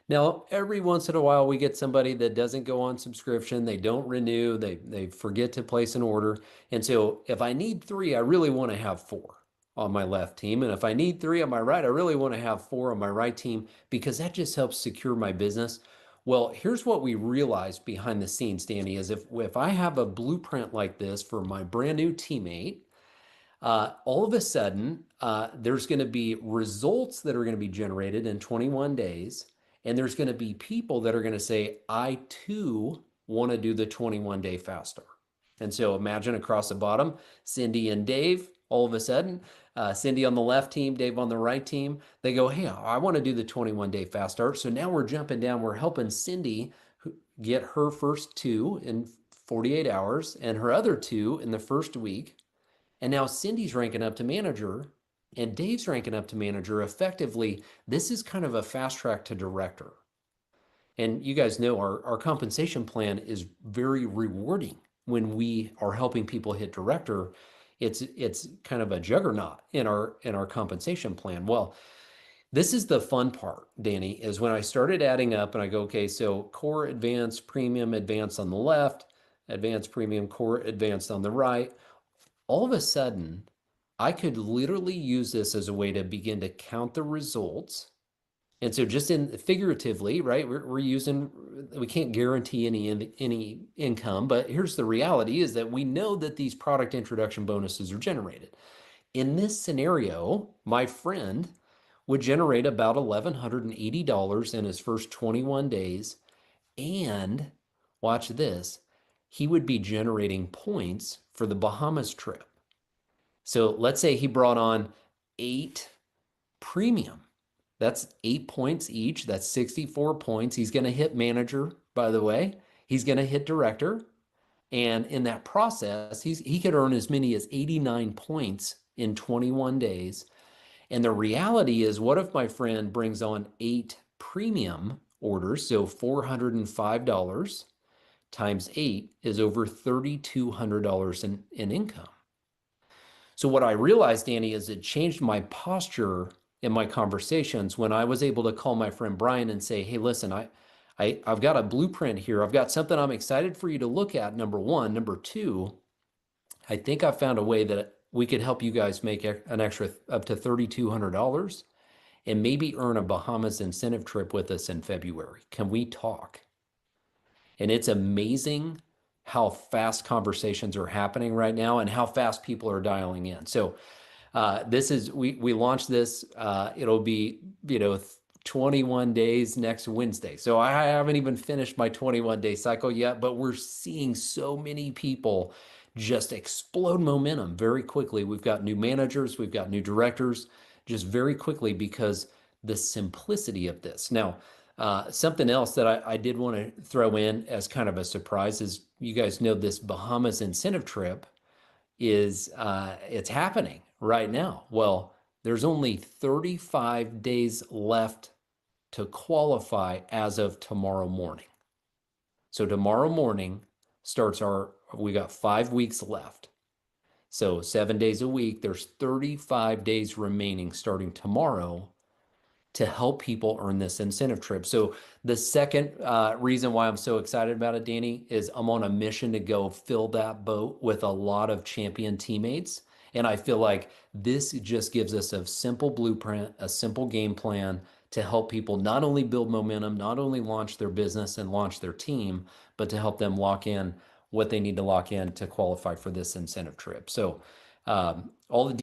Now, every once in a while, we get somebody that doesn't go on subscription. They don't renew. They forget to place an order. And so if I need three, I really want to have four on my left team. And if I need three on my right, I really want to have four on my right team because that just helps secure my business. Well, here's what we realized behind the scenes, Danny, is if I have a blueprint like this for my brand new teammate, all of a sudden, there's going to be results that are going to be generated in 21 days. And there's going to be people that are going to say, I too want to do the 21-day faster. And so imagine across the bottom, Cindy and Dave, all of a sudden, Cindy on the left team, Dave on the right team, they go, hey, I want to do the 21-day fast start. So now we're jumping down, we're helping Cindy get her first two in 48 hours and her other two in the first week. And now Cindy's ranking up to manager and Dave's ranking up to manager. Effectively, this is kind of a fast track to director. And you guys know our compensation plan is very rewarding when we are helping people hit director. It's kind of a juggernaut in our compensation plan. Well, this is the fun part, Danny, is when I started adding up and I go, okay, so core, advanced, premium, advanced on the left, advanced, premium, core, advanced on the right. All of a sudden, I could literally use this as a way to begin to count the results. And so just in figuratively, right, we can't guarantee any income, but here's the reality is that we know that these product introduction bonuses are generated. In this scenario, my friend would generate about $1,180 in his first 21 days. And watch this, he would be generating points for the Bahamas trip. So let's say he brought on 8 premium. That's 8 points each. That's 64 points. He's going to hit manager, by the way. He's going to hit director. And in that process, he could earn as many as 89 points in 21 days. And the reality is, what if my friend brings on 8 premium orders? So $405 times 8 is over $3,200 in income. So what I realized, Danny, is it changed my posture in my conversations when I was able to call my friend Brian and say, hey, listen, I've got a blueprint here. I've got something I'm excited for you to look at, number one. Number two, I think I found a way that we could help you guys make an extra up to $3,200 and maybe earn a Bahamas incentive trip with us in February. Can we talk? And it's amazing how fast conversations are happening right now and how fast people are dialing in. So we launched this, it'll be, 21 days next Wednesday. So I haven't even finished my 21-day cycle yet, but we're seeing so many people just explode momentum very quickly. We've got new managers, we've got new directors, just very quickly because the simplicity of this. Now, something else that I did want to throw in as kind of a surprise is, you guys know this Bahamas incentive trip is it's happening right now. Well, there's only 35 days left to qualify as of tomorrow morning. So tomorrow morning starts we got 5 weeks left. So 7 days a week, there's 35 days remaining starting tomorrow to help people earn this incentive trip. So the second reason why I'm so excited about it, Danny, is I'm on a mission to go fill that boat with a lot of champion teammates. And I feel like this just gives us a simple blueprint, a simple game plan to help people not only build momentum, not only launch their business and launch their team, but to help them lock in what they need to lock in to qualify for this incentive trip. So all the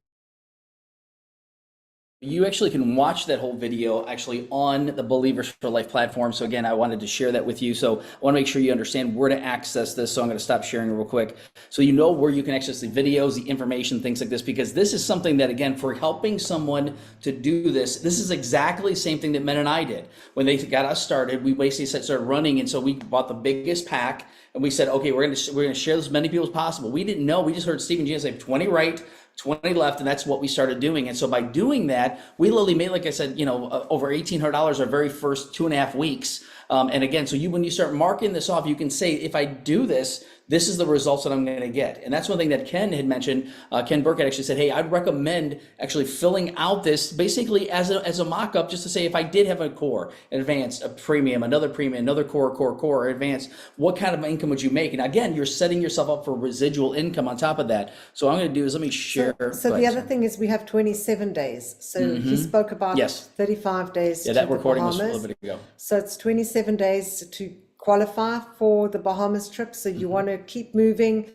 You actually can watch that whole video actually on the Believers for Life platform. So again, I wanted to share that with you. So I want to make sure you understand where to access this. So I'm going to stop sharing real quick. So you know where you can access the videos, the information, things like this, because this is something that, again, for helping someone to do this is exactly the same thing that Men and I did. When they got us started, we basically started running. And so we bought the biggest pack and we said, okay, we're going to share this with as many people as possible. We didn't know. We just heard Steve and Gina say 20 right, 20 left, and that's what we started doing. And so by doing that, we literally made, like I said, over $1,800 our very first 2.5 weeks. And again, so when you start marking this off, you can say, if I do this, this is the results that I'm going to get. And that's one thing that Ken had mentioned. Ken Burke had actually said, hey, I'd recommend actually filling out this basically as a mock-up, just to say if I did have a core, advanced, a premium, another core, advanced, what kind of income would you make? And again, you're setting yourself up for residual income on top of that. So what I'm going to do is let me share. So the other thing is we have 27 days. So he spoke about Yes. 35 days Yeah, to that the recording was a Bahamas. little bit ago. So it's 27 days to qualify for the Bahamas trip. So you want to keep moving.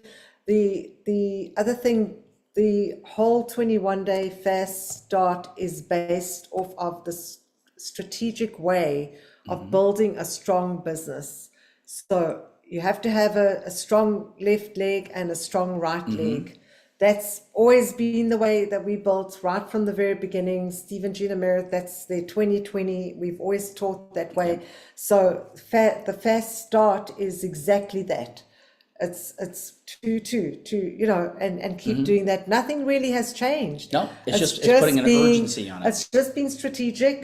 The other thing, the whole 21-day fast start is based off of this strategic way of building a strong business. So you have to have a strong left leg and a strong right leg. That's always been the way that we built right from the very beginning. Steve and Gina Merritt, that's their 2020. We've always taught that way. So the fast start is exactly that. It's two, and keep doing that. Nothing really has changed. No, it's putting an urgency on it. It's just been strategic,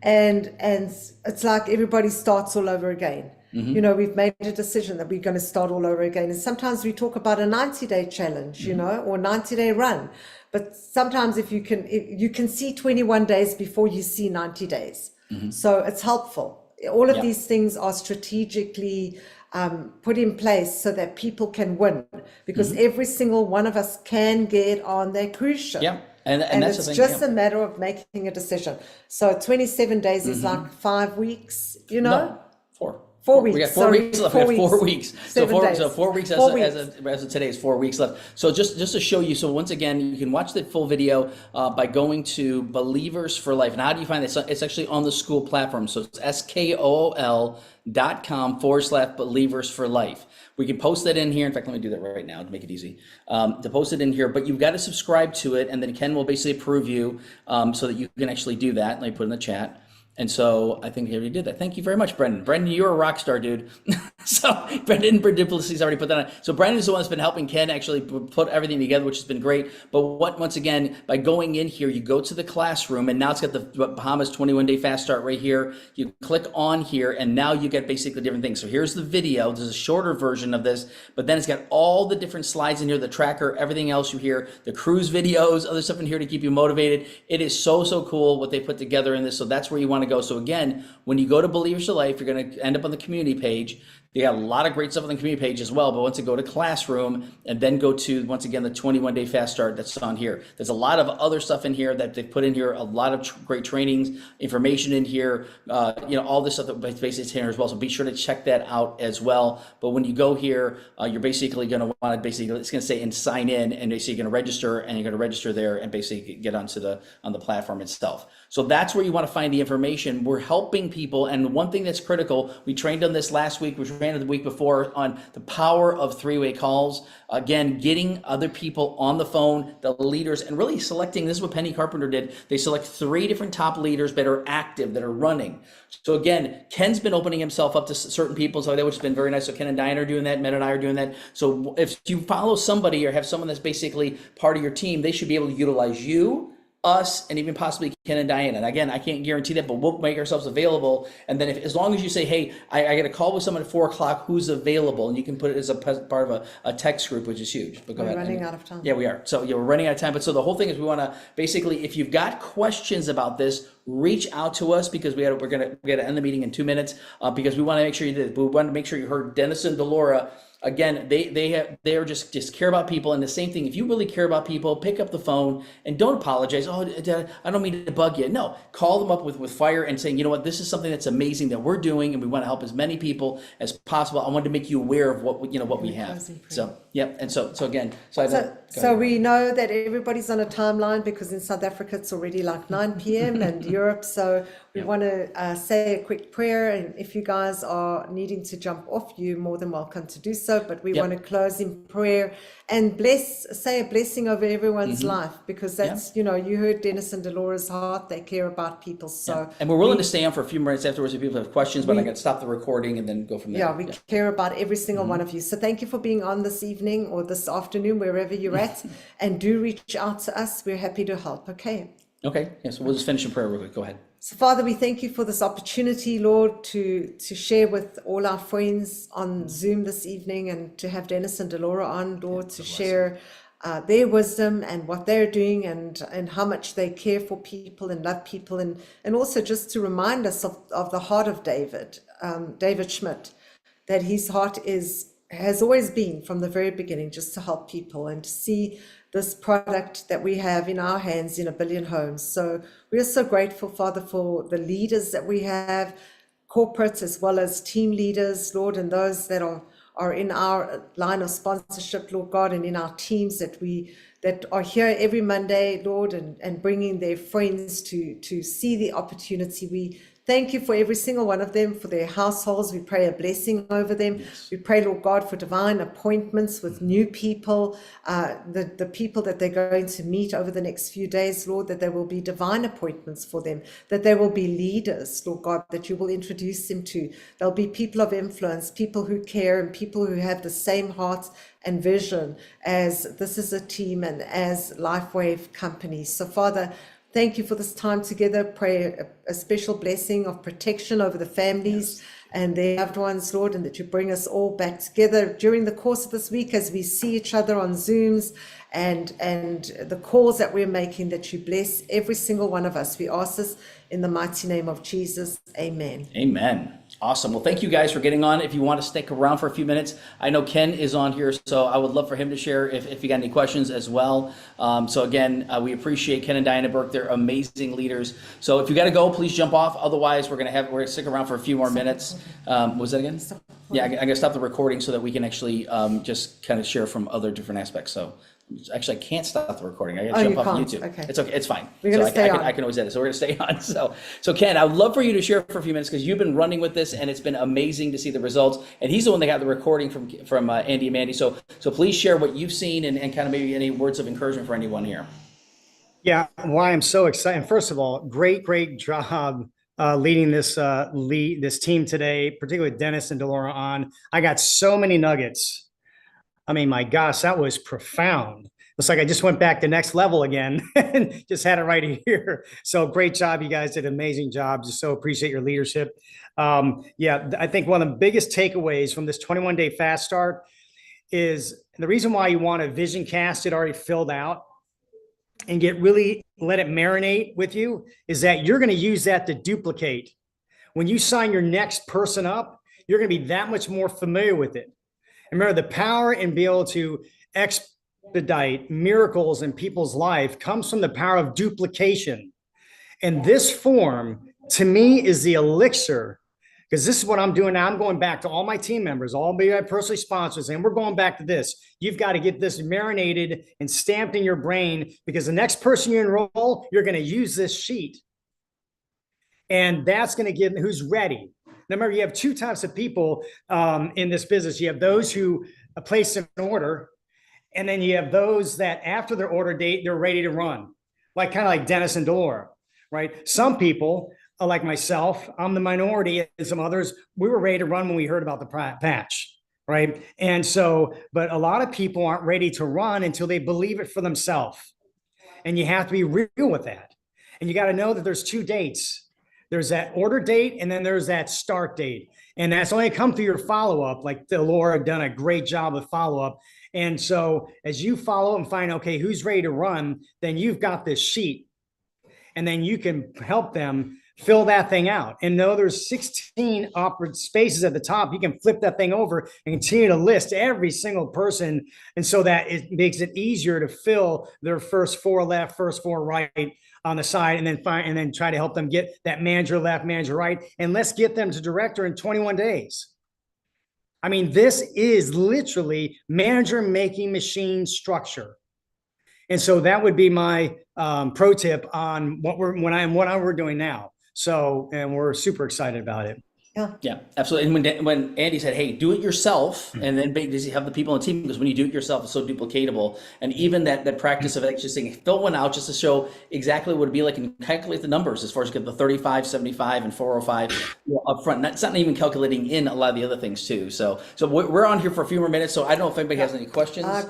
and it's like everybody starts all over again. We've made a decision that we're going to start all over again. And sometimes we talk about a 90-day challenge, or 90-day run. But sometimes if you can see 21 days before you see 90 days. So it's helpful. All of these things are strategically put in place so that people can win, because every single one of us can get on their cruise ship. Yeah. And that's it's the thing. just a matter of making a decision. So 27 days is like 5 weeks, No, 4. 4 weeks. We got 4 weeks left. We have 4 weeks. So 7 days. 4 weeks as 4 of, weeks. as of today is 4 weeks left. So just to show you, so once again, you can watch the full video by going to Believers for Life. And how do you find this? It's actually on the school platform. So it's skool.com/Believers for Life. We can post that in here. In fact, let me do that right now to make it easy. To post it in here, but you've got to subscribe to it, and then Ken will basically approve you so that you can actually do that. Let me put it in the chat. And so I think he already did that. Thank you very much, Brendan. Brendan, you're a rock star, dude. So Brendan Duplessis already put that on. So Brendan is the one that's been helping Ken actually put everything together, which has been great. But once again, by going in here, you go to the classroom, and now it's got the Bahamas 21-day fast start right here. You click on here, and now you get basically different things. So here's the video. There's a shorter version of this, but then it's got all the different slides in here, the tracker, everything else you hear, the cruise videos, other stuff in here to keep you motivated. It is so cool what they put together in this. So that's where you want to go. So again, when you go to Believers for Life, you're going to end up on the community page. They got a lot of great stuff on the community page as well. But once you go to Classroom and then go to, once again, the 21-day fast start that's on here. There's a lot of other stuff in here that they've put in here, a lot of great trainings, information in here, all this stuff that basically is here as well. So be sure to check that out as well. But when you go here, you're basically going to want to it's going to say and sign in, and basically you're going to register, and you're going to register there and basically get on the platform itself. So that's where you want to find the information. We're helping people, and one thing that's critical, we trained on this last week, we trained the week before on the power of three-way calls. Again, getting other people on the phone, the leaders, and really selecting, this is what Penny Carpenter did. They select 3 different top leaders that are active, that are running. So again, Ken's been opening himself up to certain people, so that, which has been very nice. So Ken and Diane are doing that, Matt and I are doing that. So if you follow somebody or have someone that's basically part of your team, they should be able to utilize you, us, and even possibly Ken and Diane. And again, I can't guarantee that, but we'll make ourselves available. And then as long as you say, hey, I got a call with someone at 4 o'clock, who's available? And you can put it as a part of a text group, which is huge. But we're running out of time. Yeah, we are. So we're running out of time. But so the whole thing is we want to basically, if you've got questions about this, reach out to us, because we're going to end the meeting in 2 minutes because we want to make sure you did. We want to make sure you heard Dennis and Delora. Again, they are just care about people. And the same thing, if you really care about people, pick up the phone and don't apologize. Oh, I don't mean to bug you. No, call them up with fire and saying, you know what, this is something that's amazing that we're doing, and we want to help as many people as possible. I wanted to make you aware of what we have. So, yep. And so again, so we know that everybody's on a timeline, because in South Africa it's already like 9 p.m. and Europe. So we want to say a quick prayer, and if you guys are needing to jump off, you're more than welcome to do so. But we want to close in prayer and say a blessing over everyone's life, because that's, you heard Dennis and Delora's heart. They care about people. So and we're willing to stay on for a few minutes afterwards if people have questions, but I got to stop the recording and then go from there. Yeah, we care about every single one of you. So thank you for being on this evening or this afternoon, wherever you're at, and do reach out to us. We're happy to help. Okay. Okay. Yeah, so we'll just finish in prayer real quick. Go ahead. So, Father, we thank you for this opportunity, Lord, to share with all our friends on Zoom this evening, and to have Dennis and Delora on, Lord, to share their wisdom and what they're doing, and how much they care for people and love people, and also just to remind us of the heart of David, David Schmidt, that his heart has always been from the very beginning just to help people and to see this product that we have in our hands in 1 billion homes. So we are so grateful, Father, for the leaders that we have, corporates as well as team leaders, Lord, and those that are in our line of sponsorship, Lord God, and in our teams that are here every Monday, Lord, and bringing their friends to see the opportunity. We thank you for every single one of them, for their households. We pray a blessing over them. Yes. We pray, Lord God, for divine appointments with new people, the people that they're going to meet over the next few days, Lord, that there will be divine appointments for them, that there will be leaders, Lord God, that you will introduce them to. There'll be people of influence, people who care, and people who have the same heart and vision as this is a team and as LifeWave company. So, Father, thank you for this time together. Pray a special blessing of protection over the families and their loved ones, Lord, and that you bring us all back together during the course of this week as we see each other on Zooms and the calls that we're making, that you bless every single one of us. We ask this in the mighty name of Jesus. Amen. Amen. Awesome. Well, thank you guys for getting on. If you want to stick around for a few minutes, I know Ken is on here, so I would love for him to share if you got any questions as well. So again, we appreciate Ken and Diana Burke. They're amazing leaders. So if you got to go, please jump off. Otherwise, we're gonna stick around for a few more minutes. Was that again? Yeah, I gotta stop the recording so that we can actually just kind of share from other different aspects. So actually, I can't stop the recording. I got to jump off YouTube. Okay. It's okay. It's fine. We're gonna stay on. I can always edit. So we're gonna stay on. So Ken, I would love for you to share for a few minutes because you've been running with this and it's been amazing to see the results. And he's the one that got the recording from Andy and Mandy. So please share what you've seen and kind of maybe any words of encouragement for anyone here. Yeah, well, I am so excited. First of all, great job leading this team today, particularly with Dennis and Delora on. I got so many nuggets. I mean, my gosh, that was profound. It's like I just went back to next level again and just had it right here. So great job. You guys did an amazing job. Just so appreciate your leadership. Yeah, I think one of the biggest takeaways from this 21-day fast start is the reason why you want to vision cast it already filled out and let it marinate with you is that you're going to use that to duplicate. When you sign your next person up, you're going to be that much more familiar with it. Remember, the power and be able to expedite miracles in people's life comes from the power of duplication. And this form, to me, is the elixir, because this is what I'm doing now. I'm going back to all my team members, all my personal sponsors, and we're going back to this. You've got to get this marinated and stamped in your brain, because the next person you enroll, you're going to use this sheet. And that's going to give who's ready. Now, remember, you have two types of people in this business. You have those who place an order, and then you have those that after their order date, they're ready to run, kind of like Dennis and Delora, right? Some people, like myself, I'm the minority, and some others, we were ready to run when we heard about the patch, right? And so, but a lot of people aren't ready to run until they believe it for themselves. And you have to be real with that. And you got to know that there's two dates. There's that order date, and then there's that start date. And that's only come through your follow-up. Like Delora done a great job of follow-up. And so as you follow and find, okay, who's ready to run, then you've got this sheet. And then you can help them fill that thing out. And though there's 16 operative spaces at the top, you can flip that thing over and continue to list every single person. And so that it makes it easier to fill their first 4 left, first 4 right on the side, and then try to help them get that manager left, manager right. And let's get them to director in 21 days. I mean, this is literally manager making machine structure. And so that would be my pro tip on what we're doing now. So, and we're super excited about it. Yeah, absolutely. And when Andy said, "Hey, do it yourself," and then does he have the people on the team? Because when you do it yourself, it's so duplicatable. And even that practice of just saying, fill one out just to show exactly what it'd be like, and calculate the numbers as far as get the 35, 75, and 405 up front. That's not even calculating in a lot of the other things too. So we're on here for a few more minutes. So I don't know if anybody has any questions. I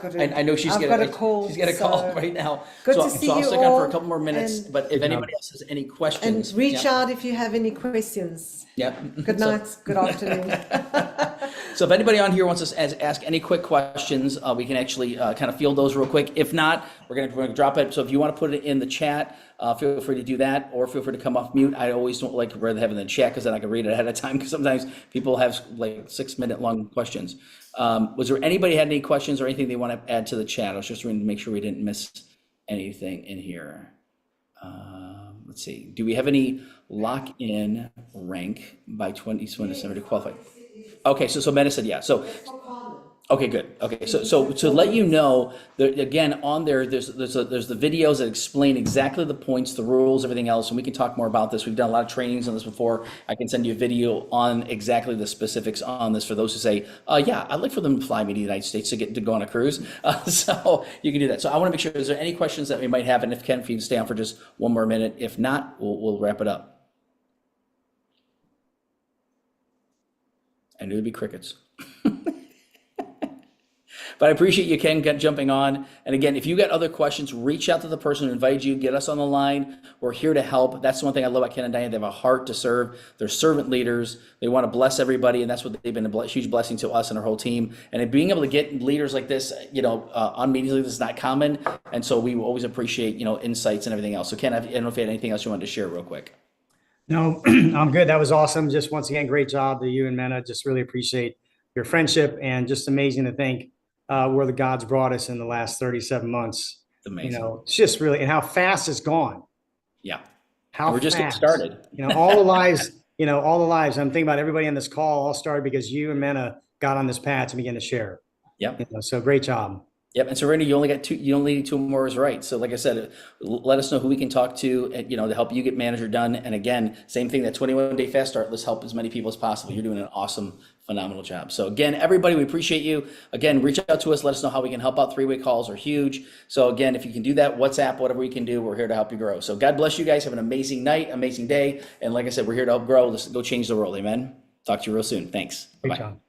know I've got a call, She's got a call right now. Good so, to see so I'll you stick on for a all, couple more minutes. But if anybody else has any questions, and reach out if you have any questions. Yeah. Good night. Good afternoon. So if anybody on here wants to ask any quick questions, we can actually kind of field those real quick. If not, we're gonna drop it. So if you want to put it in the chat, feel free to do that, or feel free to come off mute. I always don't like rather have it in the chat because then I can read it ahead of time. Because sometimes people have like 6-minute long questions. Was there anybody had any questions or anything they want to add to the chat? I was just trying to make sure we didn't miss anything in here. Let's see. Do we have any lock-in rank by 2027 to qualify? Okay, so Meta said yeah. So okay, good. Okay, so to let you know, again on there's the videos that explain exactly the points, the rules, everything else, and we can talk more about this. We've done a lot of trainings on this before. I can send you a video on exactly the specifics on this for those who say, yeah, I'd like for them to fly me to the United States to get to go on a cruise. So you can do that. So I want to make sure, is there any questions that we might have? And if Ken, if you can stay on for just one more minute. If not, we'll wrap it up. I knew it'd be crickets. But I appreciate you, Ken, jumping on. And again, if you got other questions, reach out to the person who invited you, get us on the line. We're here to help. That's the one thing I love about Ken and Diane. They have a heart to serve. They're servant leaders. They want to bless everybody. And that's what they've been a huge blessing to us and our whole team. And being able to get leaders like this, on meetings like this is not common. And so we always appreciate, insights and everything else. So Ken, I don't know if you had anything else you wanted to share real quick. No, I'm good. That was awesome. Just once again, great job to you and Mena. Just really appreciate your friendship, and just amazing to think where the God's brought us in the last 37 months. It's amazing. It's just really, and how fast it's gone. Yeah. How we're just getting fast. started. All the lives, all the lives. I'm thinking about everybody on this call all started because you and Mena got on this path to begin to share. Yep. So great job. Yep. And so Randy, you only need 2 more is right. So like I said, let us know who we can talk to, to help you get manager done. And again, same thing, that 21-day fast start, let's help as many people as possible. You're doing an awesome, phenomenal job. So again, everybody, we appreciate you. Again, reach out to us. Let us know how we can help out. 3-way calls are huge. So again, if you can do that, WhatsApp, whatever we can do, we're here to help you grow. So God bless you guys. Have an amazing night, amazing day. And like I said, we're here to help grow. Let's go change the world. Amen. Talk to you real soon. Thanks. Great Bye-bye. job.